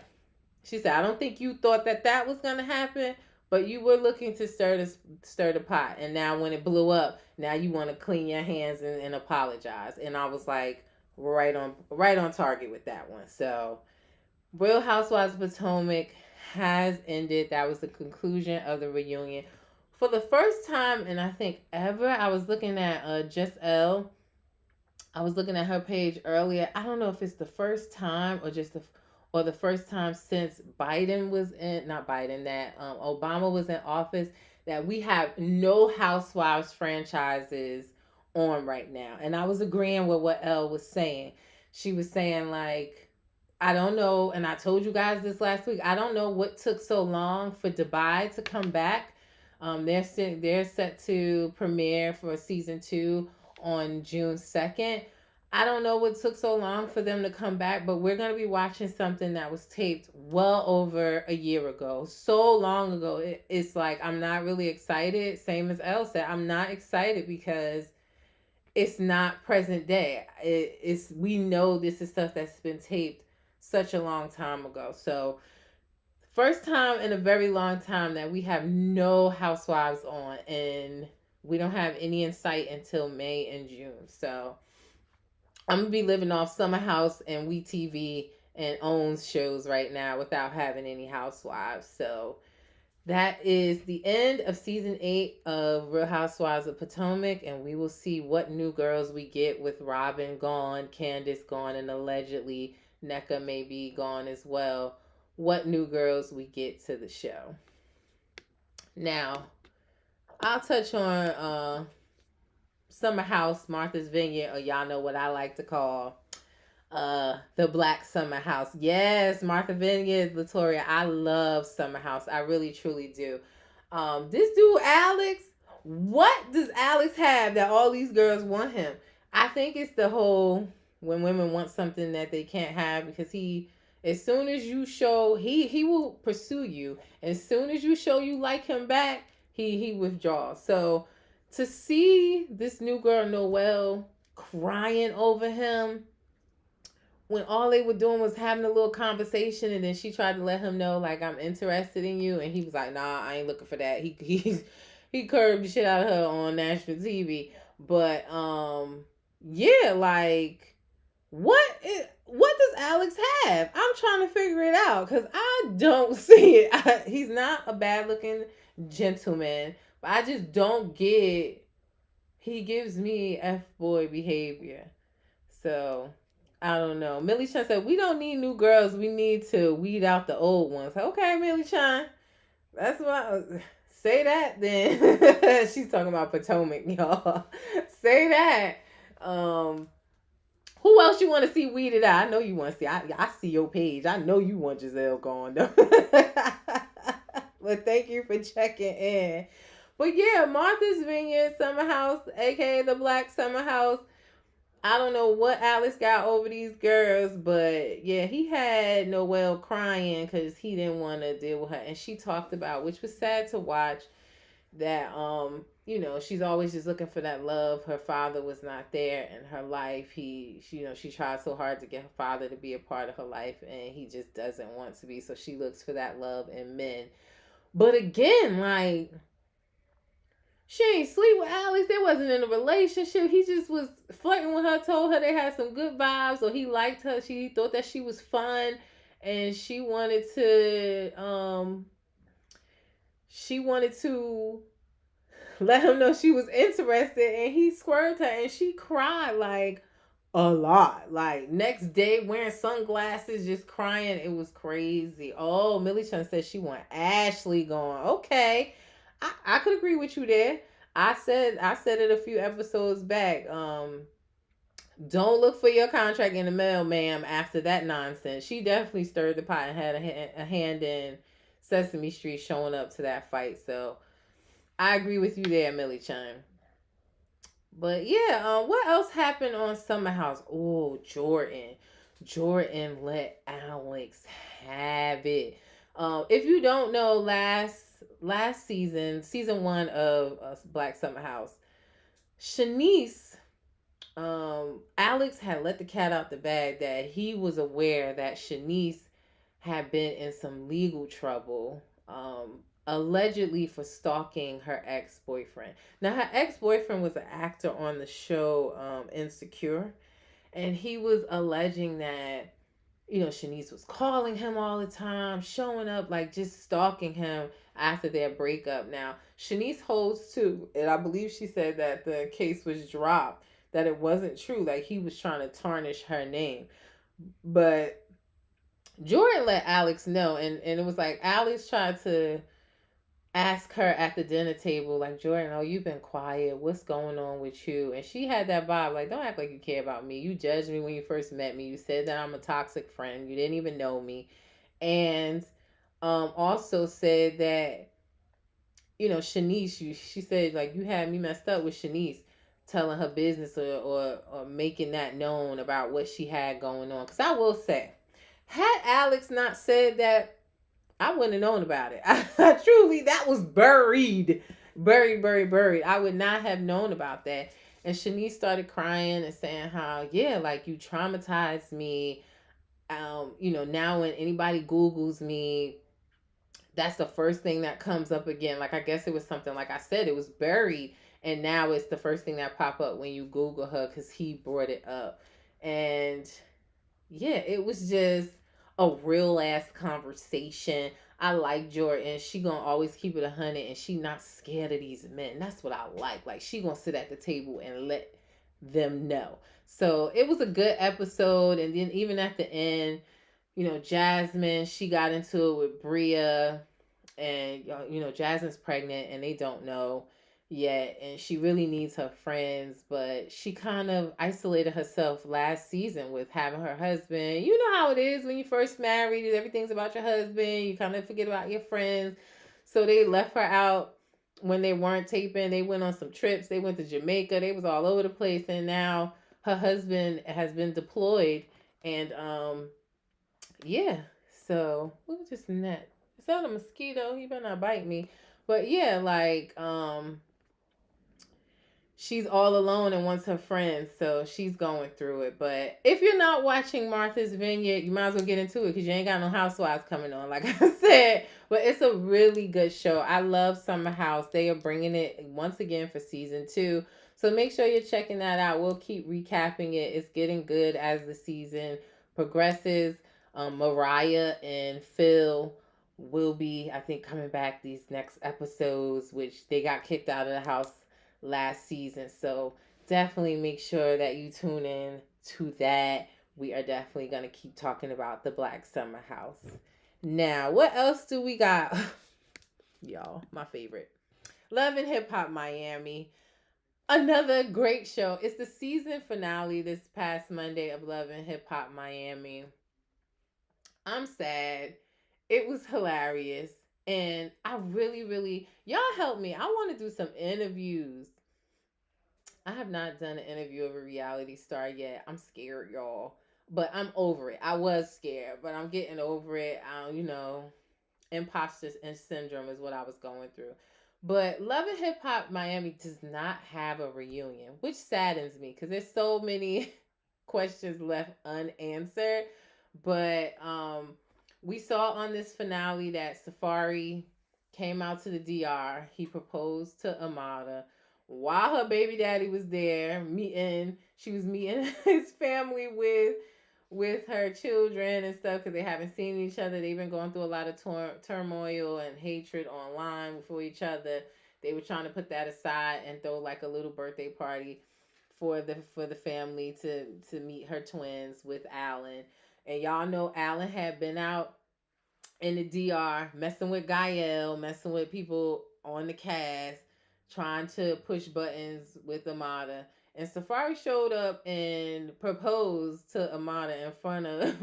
She said, "I don't think you thought that that was gonna happen, but you were looking to stir the pot, and now when it blew up, now you want to clean your hands and apologize." And I was like, right on target with that one. So Real Housewives of Potomac has ended. That was the conclusion of the reunion. For the first time, and I think ever, I was looking at Just L. I was looking at her page earlier. I don't know if it's the first time or the first time since Biden was in, not Biden, that Obama was in office, that we have no Housewives franchises on right now. And I was agreeing with what Elle was saying. She was saying like, I don't know, and I told you guys this last week. I don't know what took so long for Dubai to come back. They're set to premiere for season 2 on June 2nd. I don't know what took so long for them to come back, but we're going to be watching something that was taped well over a year ago. So long ago. It's like I'm not really excited. Same as Elle said, I'm not excited because it's not present day. It's we know this is stuff that's been taped such a long time ago. So first time in a very long time that we have no housewives on, and we don't have any in sight until May and June. So I'm gonna be living off Summer House and WeTV and Owns shows right now without having any housewives. So that is the end of season 8 of Real Housewives of Potomac, and we will see what new girls we get with Robin gone, Candace gone, and allegedly NECA may be gone as well. What new girls we get to the show. Now, I'll touch on Summer House, Martha's Vineyard, or y'all know what I like to call the Black Summer House. Yes, Martha Vineyard, Latoria. I love Summer House. I really truly do. This dude Alex, what does Alex have that all these girls want him? I think it's the whole when women want something that they can't have, because he, as soon as you show, he will pursue you. As soon as you show you like him back, he withdraws. So to see this new girl Noelle crying over him when all they were doing was having a little conversation, and then she tried to let him know like, I'm interested in you, and he was like, nah, I ain't looking for that. He curved the shit out of her on national TV. But yeah, like what does Alex have? I'm trying to figure it out because I don't see it. He's not a bad looking gentleman, but I just don't get. He gives me F boy behavior. So I don't know. Millie Chan said, "We don't need new girls. We need to weed out the old ones." Okay, Millie Chan. That's what. Say that then. She's talking about Potomac, y'all. Say that. Who else you want to see weeded out? I know you want to see. I see your page. I know you want Giselle gone though. But thank you for checking in. But yeah, Martha's Vineyard Summer House, aka the Black Summer House. I don't know what Alex got over these girls, but yeah, he had Noelle crying because he didn't want to deal with her. And she talked about, which was sad to watch, that she's always just looking for that love. Her father was not there in her life. She tried so hard to get her father to be a part of her life, and he just doesn't want to be. So she looks for that love in men. But again, like, she ain't sleep with Alex. They wasn't in a relationship. He just was flirting with her, told her they had some good vibes, or he liked her. She thought that she was fun, and she wanted to let him know she was interested, and he swerved her, and she cried like a lot. Like, next day wearing sunglasses, just crying. It was crazy. Oh, Millie Chun said she want Ashley gone. Okay. I could agree with you there. I said it a few episodes back. Don't look for your contract in the mail, ma'am, after that nonsense. She definitely stirred the pot and had a hand in Sesame Street showing up to that fight. So I agree with you there, Millie Chun. But yeah, what else happened on Summer House? Oh, Jordan. Jordan let Alex have it. If you don't know, last season one of Black Summer House, Shanice, Alex had let the cat out the bag that he was aware that Shanice had been in some legal trouble, allegedly for stalking her ex boyfriend. Now, her ex boyfriend was an actor on the show Insecure, and he was alleging that, Shanice was calling him all the time, showing up, like just stalking him after their breakup. Now, Shanice holds to, and I believe she said that the case was dropped, that it wasn't true. Like, he was trying to tarnish her name. But Jordan let Alex know, and it was like Alex tried to ask her at the dinner table, like, Jordan, oh, you've been quiet. What's going on with you? And she had that vibe, like, don't act like you care about me. You judged me when you first met me. You said that I'm a toxic friend. You didn't even know me. And also said that, Shanice, she said, like, you had me messed up with Shanice telling her business, or making that known about what she had going on. Because I will say, had Alex not said that, I wouldn't have known about it. Truly, that was buried. Buried, buried, buried. I would not have known about that. And Shanice started crying and saying how, yeah, like, you traumatized me. Now when anybody Googles me, that's the first thing that comes up again. Like, I guess it was something, like I said, it was buried. And now it's the first thing that pop up when you Google her, because he brought it up. And yeah, it was just a real ass conversation. I like Jordan. She gonna always keep it 100, and she not scared of these men. That's what I like. Like, she gonna sit at the table and let them know. So it was a good episode. And then even at the end, Jasmine, she got into it with Bria, and Jasmine's pregnant and they don't know yet, and she really needs her friends, but she kind of isolated herself last season with having her husband. You know how it is when you first married, everything's about your husband, you kind of forget about your friends. So they left her out when they weren't taping. They went on some trips, they went to Jamaica, they was all over the place, and now her husband has been deployed. And yeah, so what was just in that? Is that a mosquito? He better not bite me. But yeah, like, she's all alone and wants her friends, so she's going through it. But if you're not watching Martha's Vineyard, you might as well get into it, because you ain't got no housewives coming on, like I said. But it's a really good show. I love Summer House. They are bringing it once again for season 2. So make sure you're checking that out. We'll keep recapping it. It's getting good as the season progresses. Mariah and Phil will be, I think, coming back these next episodes, which they got kicked out of the house last season. So definitely make sure that you tune in to that. We are definitely going to keep talking about the Black Summer House. Now, what else do we got? Y'all, my favorite. Love and Hip Hop Miami. Another great show. It's the season finale this past Monday of Love and Hip Hop Miami. I'm sad. It was hilarious. And I really, really, y'all help me. I want to do some interviews. I have not done an interview of a reality star yet. I'm scared, y'all. But I'm over it. I was scared, but I'm getting over it. Imposter syndrome is what I was going through. But Love and Hip Hop Miami does not have a reunion, which saddens me, because there's so many questions left unanswered. But we saw on this finale that Safari came out to the DR. He proposed to Amada while her baby daddy was there meeting. She was meeting his family with her children and stuff because they haven't seen each other. They've been going through a lot of turmoil and hatred online for each other. They were trying to put that aside and throw like a little birthday party for the family to meet her twins with Alan. And y'all know Alan had been out in the DR, messing with Gael, messing with people on the cast, trying to push buttons with Amada. And Safari showed up and proposed to Amada in front of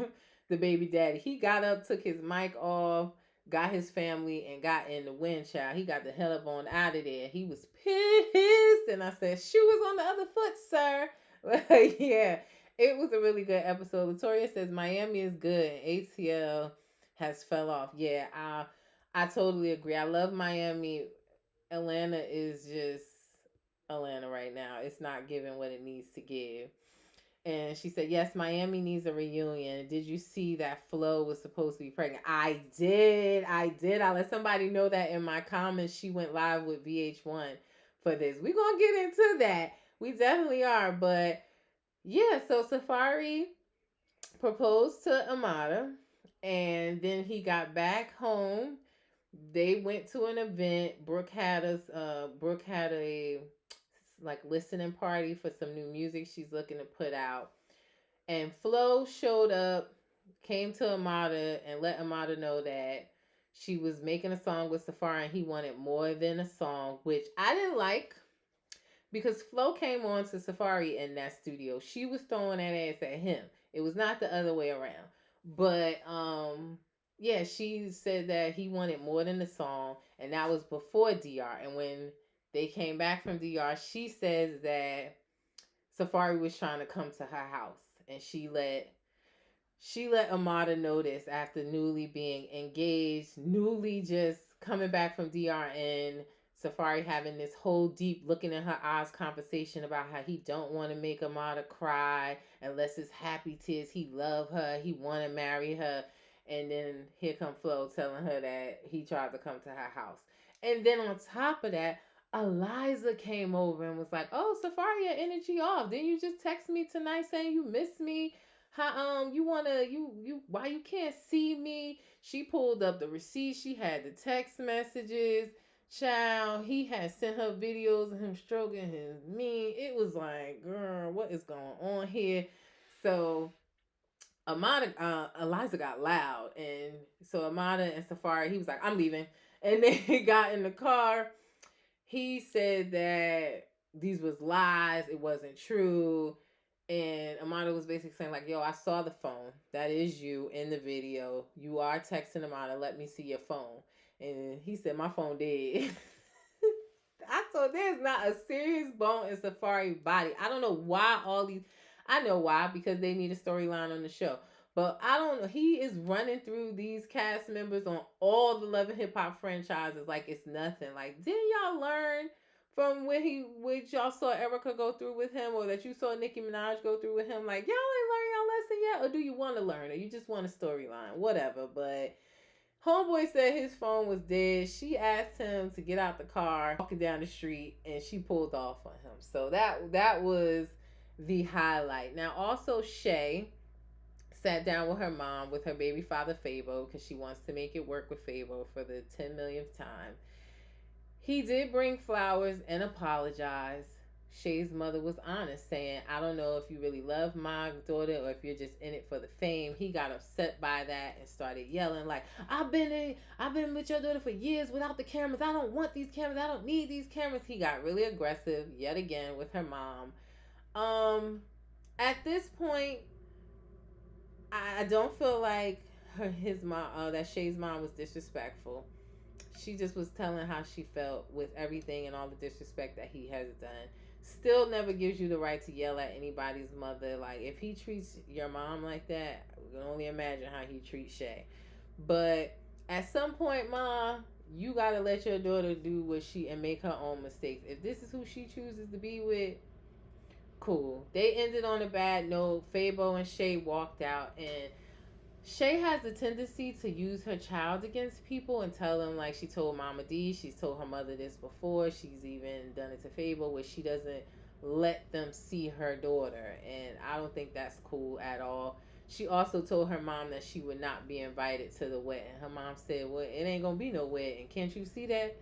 the baby daddy. He got up, took his mic off, got his family, and got in the wind, child. He got the hell up on out of there. He was pissed. And I said, shoe was on the other foot, sir. Yeah, it was a really good episode. Latoria says Miami is good and ATL has fell off. Yeah, I totally agree. I love Miami. Atlanta is just Atlanta right now. It's not giving what it needs to give. And she said, yes, Miami needs a reunion. Did you see that Flo was supposed to be pregnant? I did. I did. I let somebody know that in my comments. She went live with VH1 for this. We're going to get into that. We definitely are. But yeah, so Safari proposed to Amada, and then he got back home. They went to an event. Brooke had a like listening party for some new music she's looking to put out. And Flo showed up, came to Amada and let Amada know that she was making a song with Safari and he wanted more than a song, which I didn't like because Flo came on to Safari in that studio. She was throwing that ass at him. It was not the other way around. But yeah, she said that he wanted more than the song, and that was before DR. And when they came back from DR, she says that Safari was trying to come to her house, and she let Amada know this after newly being engaged, newly just coming back from DR, and Safari having this whole deep looking in her eyes conversation about how he don't want to make Amada cry unless it's happy tears. He love her. He want to marry her. And then here come Flo telling her that he tried to come to her house. And then on top of that, Eliza came over and was like, "Oh, Safari, your energy off. Didn't you just text me tonight saying you miss me? How you wanna you why you can't see me?" She pulled up the receipt. She had the text messages. Child, he had sent her videos of him stroking his meat. It was like, girl, what is going on here? So Eliza got loud, and so Amada and Safari, he was like, "I'm leaving," and they got in the car. He said that these was lies, it wasn't true. And Amada was basically saying, like, yo, I saw the phone. That is you in the video. You are texting Amada. Let me see your phone. And he said, my phone dead. I told there's not a serious bone in Safari body. I don't know why all these. I know why, because they need a storyline on the show. But I don't know. He is running through these cast members on all the Love and Hip Hop franchises like it's nothing. Like, didn't y'all learn from what y'all saw Erica go through with him, or that you saw Nicki Minaj go through with him? Like, y'all ain't learned y'all lesson yet, or do you want to learn, or you just want a storyline? Whatever. But Homeboy said his phone was dead. She asked him to get out the car, walking down the street, and she pulled off on him. So that was the highlight. Now also Shay sat down with her mom, with her baby father Fabo, because she wants to make it work with Fabo for the 10 millionth time. He did bring flowers and apologize. Shay's mother was honest, saying, I don't know if you really love my daughter or if you're just in it for the fame. He got upset by that and started yelling like, I've been with your daughter for years without the cameras. I don't want these cameras. I don't need these cameras. He got really aggressive yet again with her mom. At this point, I don't feel like his mom, that Shay's mom was disrespectful. She just was telling how she felt with everything and all the disrespect that he has done. Still never gives you the right to yell at anybody's mother. Like, if he treats your mom like that, we can only imagine how he treats Shay. But at some point, Mom, you gotta let your daughter do what she and make her own mistakes. If this is who she chooses to be with, cool. They ended on a bad note. Fabo and Shay walked out, and Shay has a tendency to use her child against people and tell them, like she told Mama D, she's told her mother this before, she's even done it to Fable, where she doesn't let them see her daughter. And I don't think that's cool at all. She also told her mom that she would not be invited to the wedding. Her mom said, well, it ain't gonna be no wedding. Can't you see that?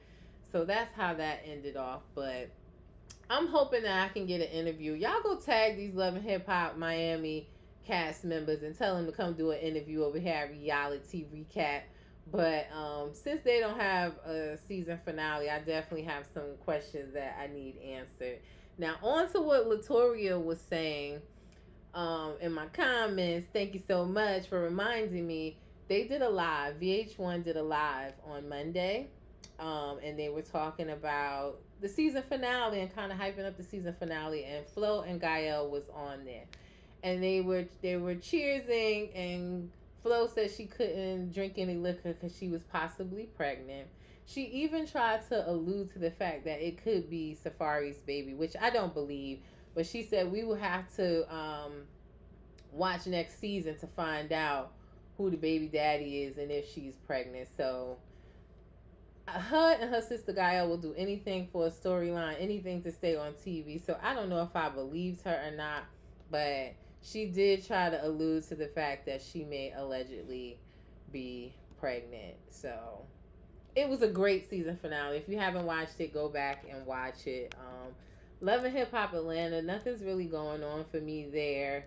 So that's how that ended off. But I'm hoping that I can get an interview. Y'all go tag these Love and Hip Hop Miami cast members and tell them to come do an interview over here at Reality Recap. But since they don't have a season finale, I definitely have some questions that I need answered. Now, on to what Latoria was saying in my comments. Thank you so much for reminding me. They did a live. VH1 did a live on Monday, and they were talking about the season finale and kind of hyping up the season finale. And Flo and Gael was on there, and they were cheersing. And Flo said she couldn't drink any liquor because she was possibly pregnant. She even tried to allude to the fact that it could be Safari's baby, which I don't believe. But she said we will have to watch next season to find out who the baby daddy is and if she's pregnant. So her and her sister Gael will do anything for a storyline, anything to stay on TV. So I don't know if I believed her or not, but she did try to allude to the fact that she may allegedly be pregnant. So it was a great season finale. If you haven't watched it, go back and watch it. Love and Hip Hop Atlanta, nothing's really going on for me there.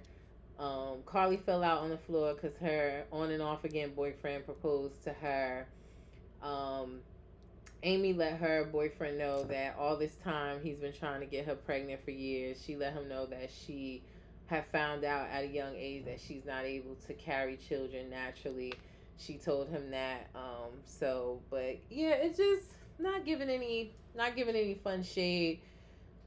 Carly fell out on the floor because her on and off again boyfriend proposed to her. Amy let her boyfriend know that all this time he's been trying to get her pregnant for years. She let him know that she had found out at a young age that she's not able to carry children naturally. She told him that. But yeah, it's just not giving any fun shade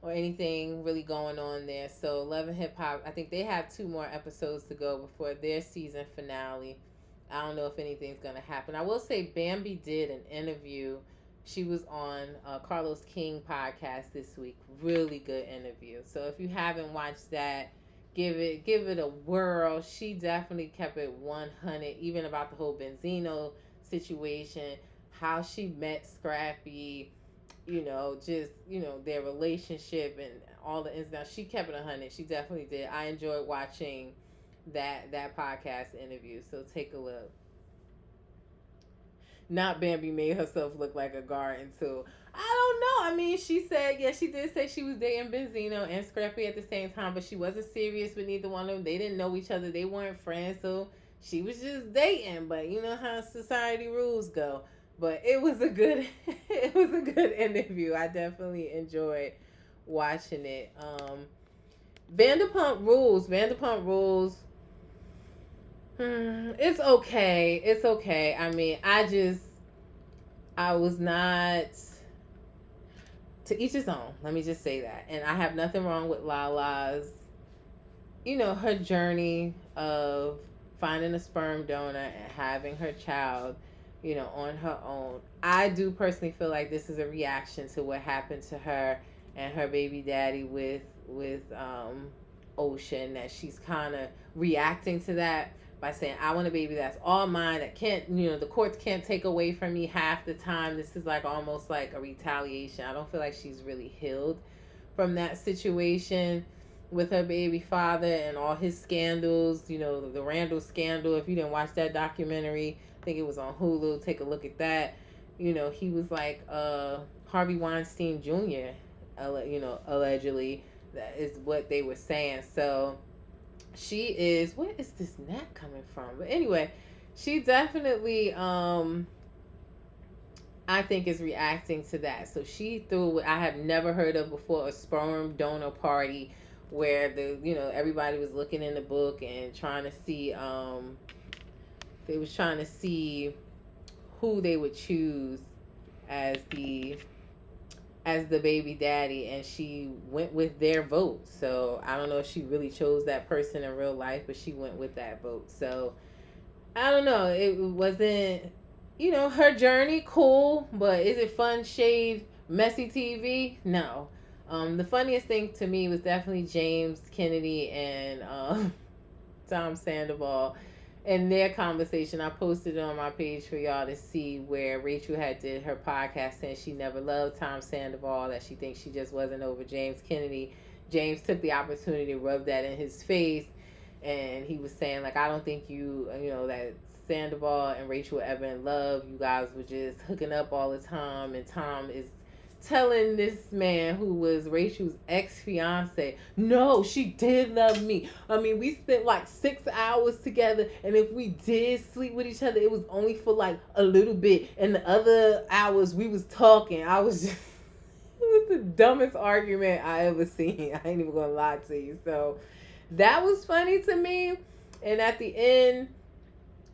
or anything really going on there. So Love and Hip Hop, I think they have 2 more episodes to go before their season finale. I don't know if anything's gonna happen. I will say Bambi did an interview. She was on Carlos King podcast this week. Really good interview. So if you haven't watched that, give it a whirl. She definitely kept it 100, even about the whole Benzino situation, how she met Scrappy, just, their relationship and all the ins and outs. She kept it 100. She definitely did. I enjoyed watching that podcast interview. So take a look. Not Bambi made herself look like a garden too. I don't know. I mean, she said, yeah, she did say she was dating Benzino and Scrappy at the same time, but she wasn't serious with neither one of them. They didn't know each other. They weren't friends, so she was just dating. But you know how society rules go. But it was a good, it was a good interview. I definitely enjoyed watching it. Vanderpump Rules. It's okay. It's okay. I mean, I was not, to each his own. Let me just say that. And I have nothing wrong with Lala's, her journey of finding a sperm donor and having her child, on her own. I do personally feel like this is a reaction to what happened to her and her baby daddy with Ocean, that she's kind of reacting to that by saying, I want a baby that's all mine, that can't, the courts can't take away from me half the time. This is like almost like a retaliation. I don't feel like she's really healed from that situation with her baby father and all his scandals, the Randall scandal. If you didn't watch that documentary, I think it was on Hulu, take a look at that. He was like Harvey Weinstein Jr., allegedly. That is what they were saying. So she is, where is this neck coming from? But anyway, she definitely I think is reacting to that. So she threw what I have never heard of before, a sperm donor party, where everybody was looking in the book and trying to see they was trying to see who they would choose as the baby daddy, and she went with their vote. So I don't know if she really chose that person in real life, but she went with that vote. So I don't know. It wasn't, her journey, cool, but is it fun, shade, messy TV? No. The funniest thing to me was definitely James Kennedy and Tom Sandoval in their conversation, I posted it on my page for y'all to see where Rachel had did her podcast saying she never loved Tom Sandoval, that she thinks she just wasn't over James Kennedy. James took the opportunity to rub that in his face, and he was saying like, I don't think you know that Sandoval and Rachel were ever in love. You guys were just hooking up all the time, and Tom is telling this man who was Rachel's ex fiance, no, she did love me. I mean, we spent like 6 hours together, and if we did sleep with each other, it was only for like a little bit, and the other hours we was talking. I was just, it was the dumbest argument I ever seen. I ain't even gonna lie to you. So that was funny to me. And at the end,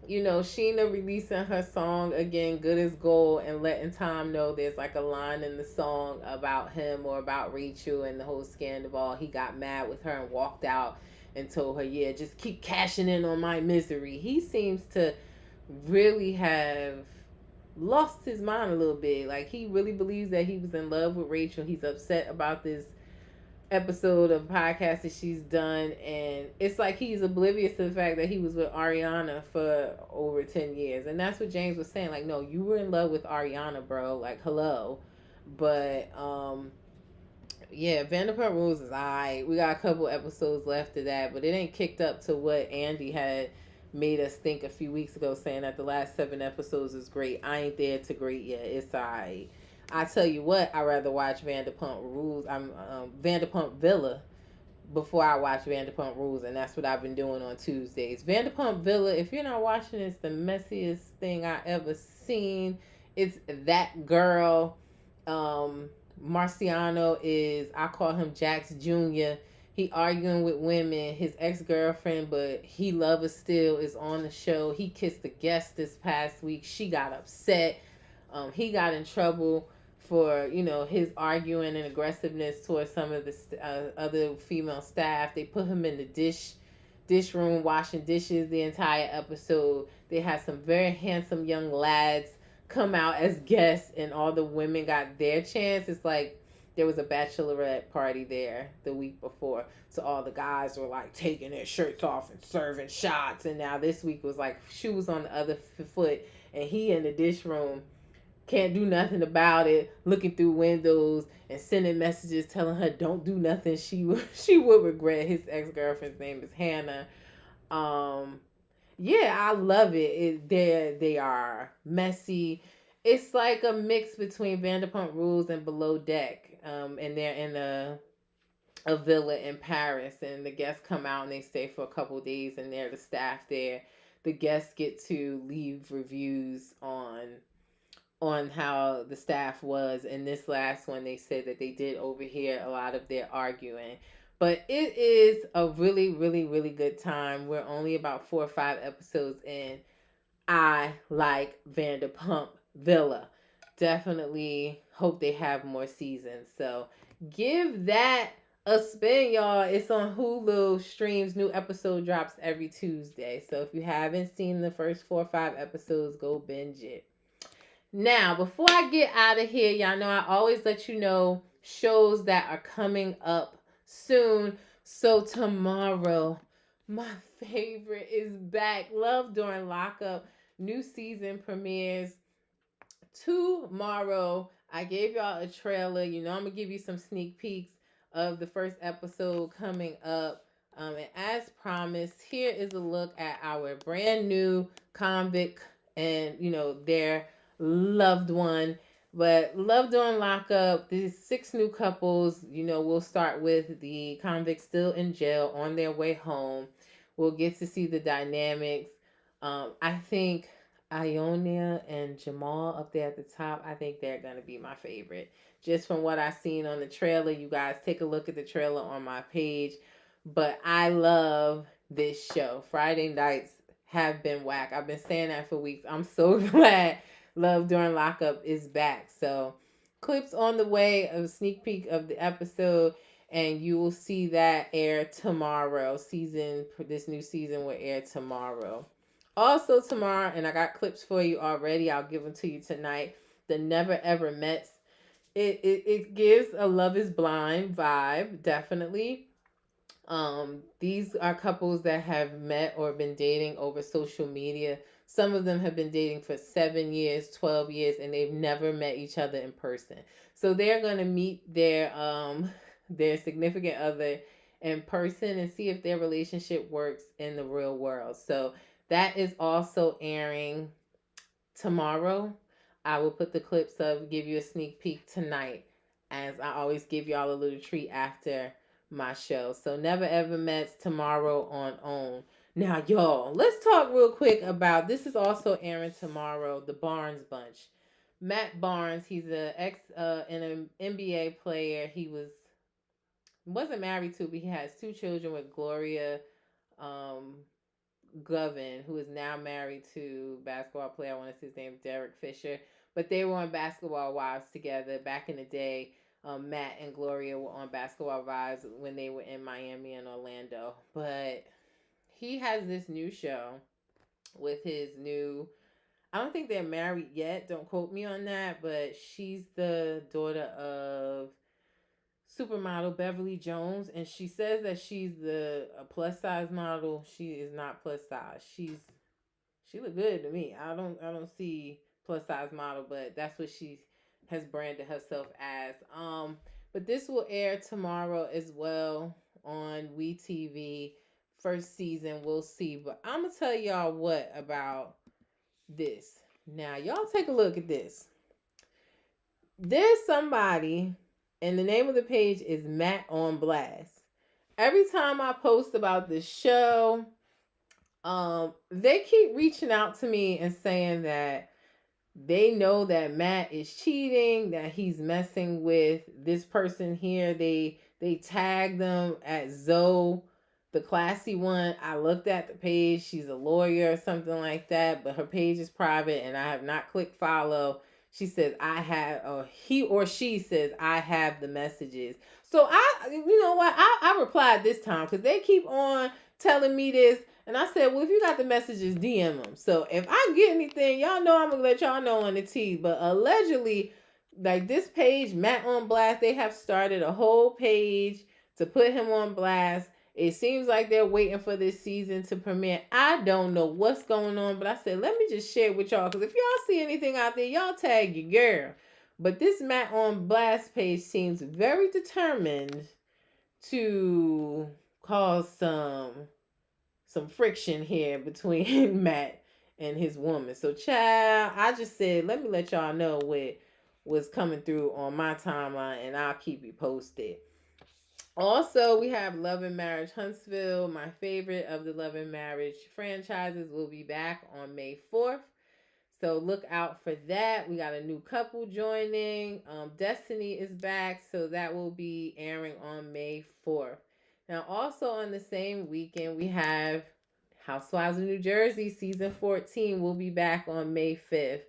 you know, Sheena releasing her song again, Good as Gold, and letting Tom know there's like a line in the song about him or about Rachel and the whole scandal. He got mad with her and walked out and told her, yeah, just keep cashing in on my misery. He seems to really have lost his mind a little bit. Like, he really believes that he was in love with Rachel. He's upset about this episode of podcast that she's done, and it's like he's oblivious to the fact that he was with Ariana for over 10 years. And that's what James was saying, like, no, you were in love with Ariana, bro, like, hello. But yeah, Vanderpump Rules is alright. We got a couple episodes left of that, but it ain't kicked up to what Andy had made us think a few weeks ago, saying that the last 7 episodes is great. I ain't there to great yet. It's alright. I tell you what, I rather watch Vanderpump Rules. I'm Vanderpump Villa before I watch Vanderpump Rules, and that's what I've been doing on Tuesdays. Vanderpump Villa, if you're not watching, it's the messiest thing I ever seen. It's that girl. Marciano is, I call him Jax Jr. He arguing with women. His ex-girlfriend, but he love her still, is on the show. He kissed the guest this past week. She got upset. He got in trouble for, you know, his arguing and aggressiveness towards some of the other female staff. They put him in the dish room washing dishes the entire episode. They had some very handsome young lads come out as guests, and all the women got their chance. It's like there was a bachelorette party there the week before, so all the guys were like taking their shirts off and serving shots. And now this week was like shoes on the other foot, and he in the dish room can't do nothing about it, looking through windows and sending messages telling her don't do nothing she would regret. His ex-girlfriend's name is Hannah. Yeah, I love it. They are messy. It's like a mix between Vanderpump Rules and Below Deck. And they're in a villa in Paris, and the guests come out and they stay for a couple of days, and they're the staff there. The guests get to leave reviews on how the staff was. And this last one, they said that they did overhear a lot of their arguing. But it is a really, really, really good time. We're only about 4 or 5 episodes in. I like Vanderpump Villa. Definitely hope they have more seasons. So give that a spin, y'all. It's on Hulu streams. New episode drops every Tuesday. So if you haven't seen the first 4 or 5 episodes, go binge it. Now, before I get out of here, y'all know I always let you know shows that are coming up soon. So tomorrow, my favorite is back. Love During Lockup. New season premieres tomorrow. I gave y'all a trailer. You know I'm going to give you some sneak peeks of the first episode coming up. And as promised, here is a look at our brand new convict and, you know, their loved one. But Love During Lockup, these 6 new couples. You know, we'll start with the convicts still in jail on their way home. We'll get to see the dynamics. I think Ionia and Jamal up there at the top, I think they're going to be my favorite. Just from what I've seen on the trailer. You guys take a look at the trailer on my page. But I love this show. Friday nights have been whack. I've been saying that for weeks. I'm so glad Love During Lockup is back. So clips on the way, a sneak peek of the episode, and you will see that air tomorrow. This new season will air tomorrow. Also tomorrow, and I got clips for you already. I'll give them to you tonight. The Never Ever Mets. It gives a Love Is Blind vibe, definitely. These are couples that have met or been dating over social media. Some of them have been dating for 7 years, 12 years, and they've never met each other in person. So they're gonna meet their significant other in person and see if their relationship works in the real world. So that is also airing tomorrow. I will put the clips of, give you a sneak peek tonight, as I always give y'all a little treat after my show. So Never Ever Met's tomorrow on OWN. Now, y'all, let's talk real quick about, this is also airing tomorrow, the Barnes Bunch. Matt Barnes, he's an NBA player. He wasn't married to, but he has two children with Gloria um, Govin, who is now married to basketball player, I want to say his name, Derek Fisher. But they were on Basketball Wives together back in the day. Matt and Gloria were on Basketball Wives when they were in Miami and Orlando. But he has this new show with his new, I don't think they're married yet, don't quote me on that, but she's the daughter of supermodel Beverly Jones, and she says that she's the a plus size model. She is not plus size. She look good to me. I don't see plus size model, but that's what she has branded herself as. But this will air tomorrow as well on WeTV. First season, we'll see. But I'm gonna tell y'all what about this. Now, y'all take a look at this. There's somebody, and the name of the page is Matt on Blast. Every time I post about this show, they keep reaching out to me and saying that they know that Matt is cheating, that he's messing with this person here. They tagged them at Zoe, the classy one. I looked at the page. She's a lawyer or something like that, but her page is private and I have not clicked follow. She says I have, or he or she says I have the messages. So you know what? I replied this time because they keep on telling me this. And I said, well, if you got the messages, DM them. So if I get anything, y'all know I'm going to let y'all know on the T. But allegedly, like this page, Matt on Blast, they have started a whole page to put him on blast. It seems like they're waiting for this season to premiere. I don't know what's going on, but I said, let me just share with y'all. Because if y'all see anything out there, y'all tag your girl. But this Matt on Blast page seems very determined to cause some friction here between Matt and his woman. So, child, I just said, let me let y'all know what was coming through on my timeline, and I'll keep you posted. Also, we have Love and Marriage Huntsville. My favorite of the Love and Marriage franchises will be back on May 4th. So look out for that. We got a new couple joining. Destiny is back, so that will be airing on May 4th. Now, also on the same weekend, we have Housewives of New Jersey season 14 will be back on May 5th.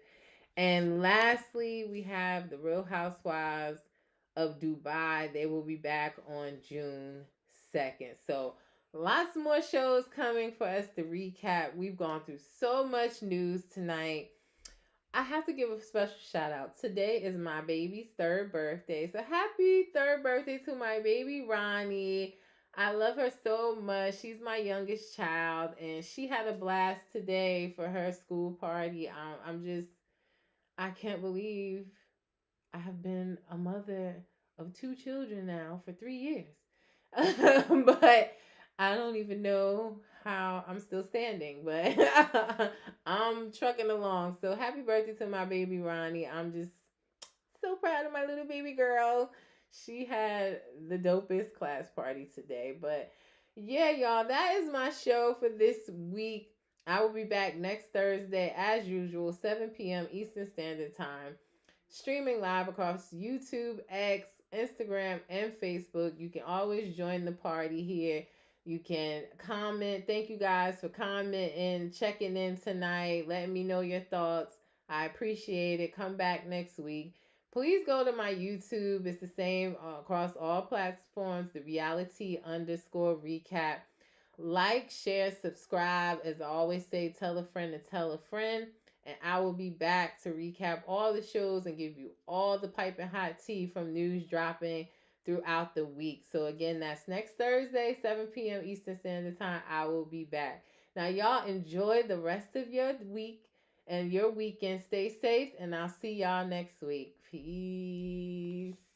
And lastly, we have The Real Housewives of Dubai. They will be back on June 2nd. So lots more shows coming for us to recap. We've gone through so much news tonight. I have to give a special shout out. Today is my baby's third birthday. So happy third birthday to my baby Ronnie. I love her so much. She's my youngest child, and she had a blast today for her school party. I can't believe I have been a mother of two children now for 3 years. But I don't even know how I'm still standing, but I'm trucking along. So happy birthday to my baby Ronnie. I'm just so proud of my little baby girl. She had the dopest class party today. But yeah, y'all, that is my show for this week. I will be back next Thursday as usual, 7 p.m. Eastern Standard Time, streaming live across YouTube, X, Instagram, and Facebook. You can always join the party here. You can comment. Thank you guys for commenting, checking in tonight, letting me know your thoughts. I appreciate it. Come back next week. Please go to my YouTube. It's the same across all platforms, the reality_recap. Like, share, subscribe. As I always say, tell a friend to tell a friend. And I will be back to recap all the shows and give you all the piping hot tea from news dropping throughout the week. So again, that's next Thursday, 7 p.m. Eastern Standard Time. I will be back. Now, y'all enjoy the rest of your week and your weekend. Stay safe, and I'll see y'all next week. Peace.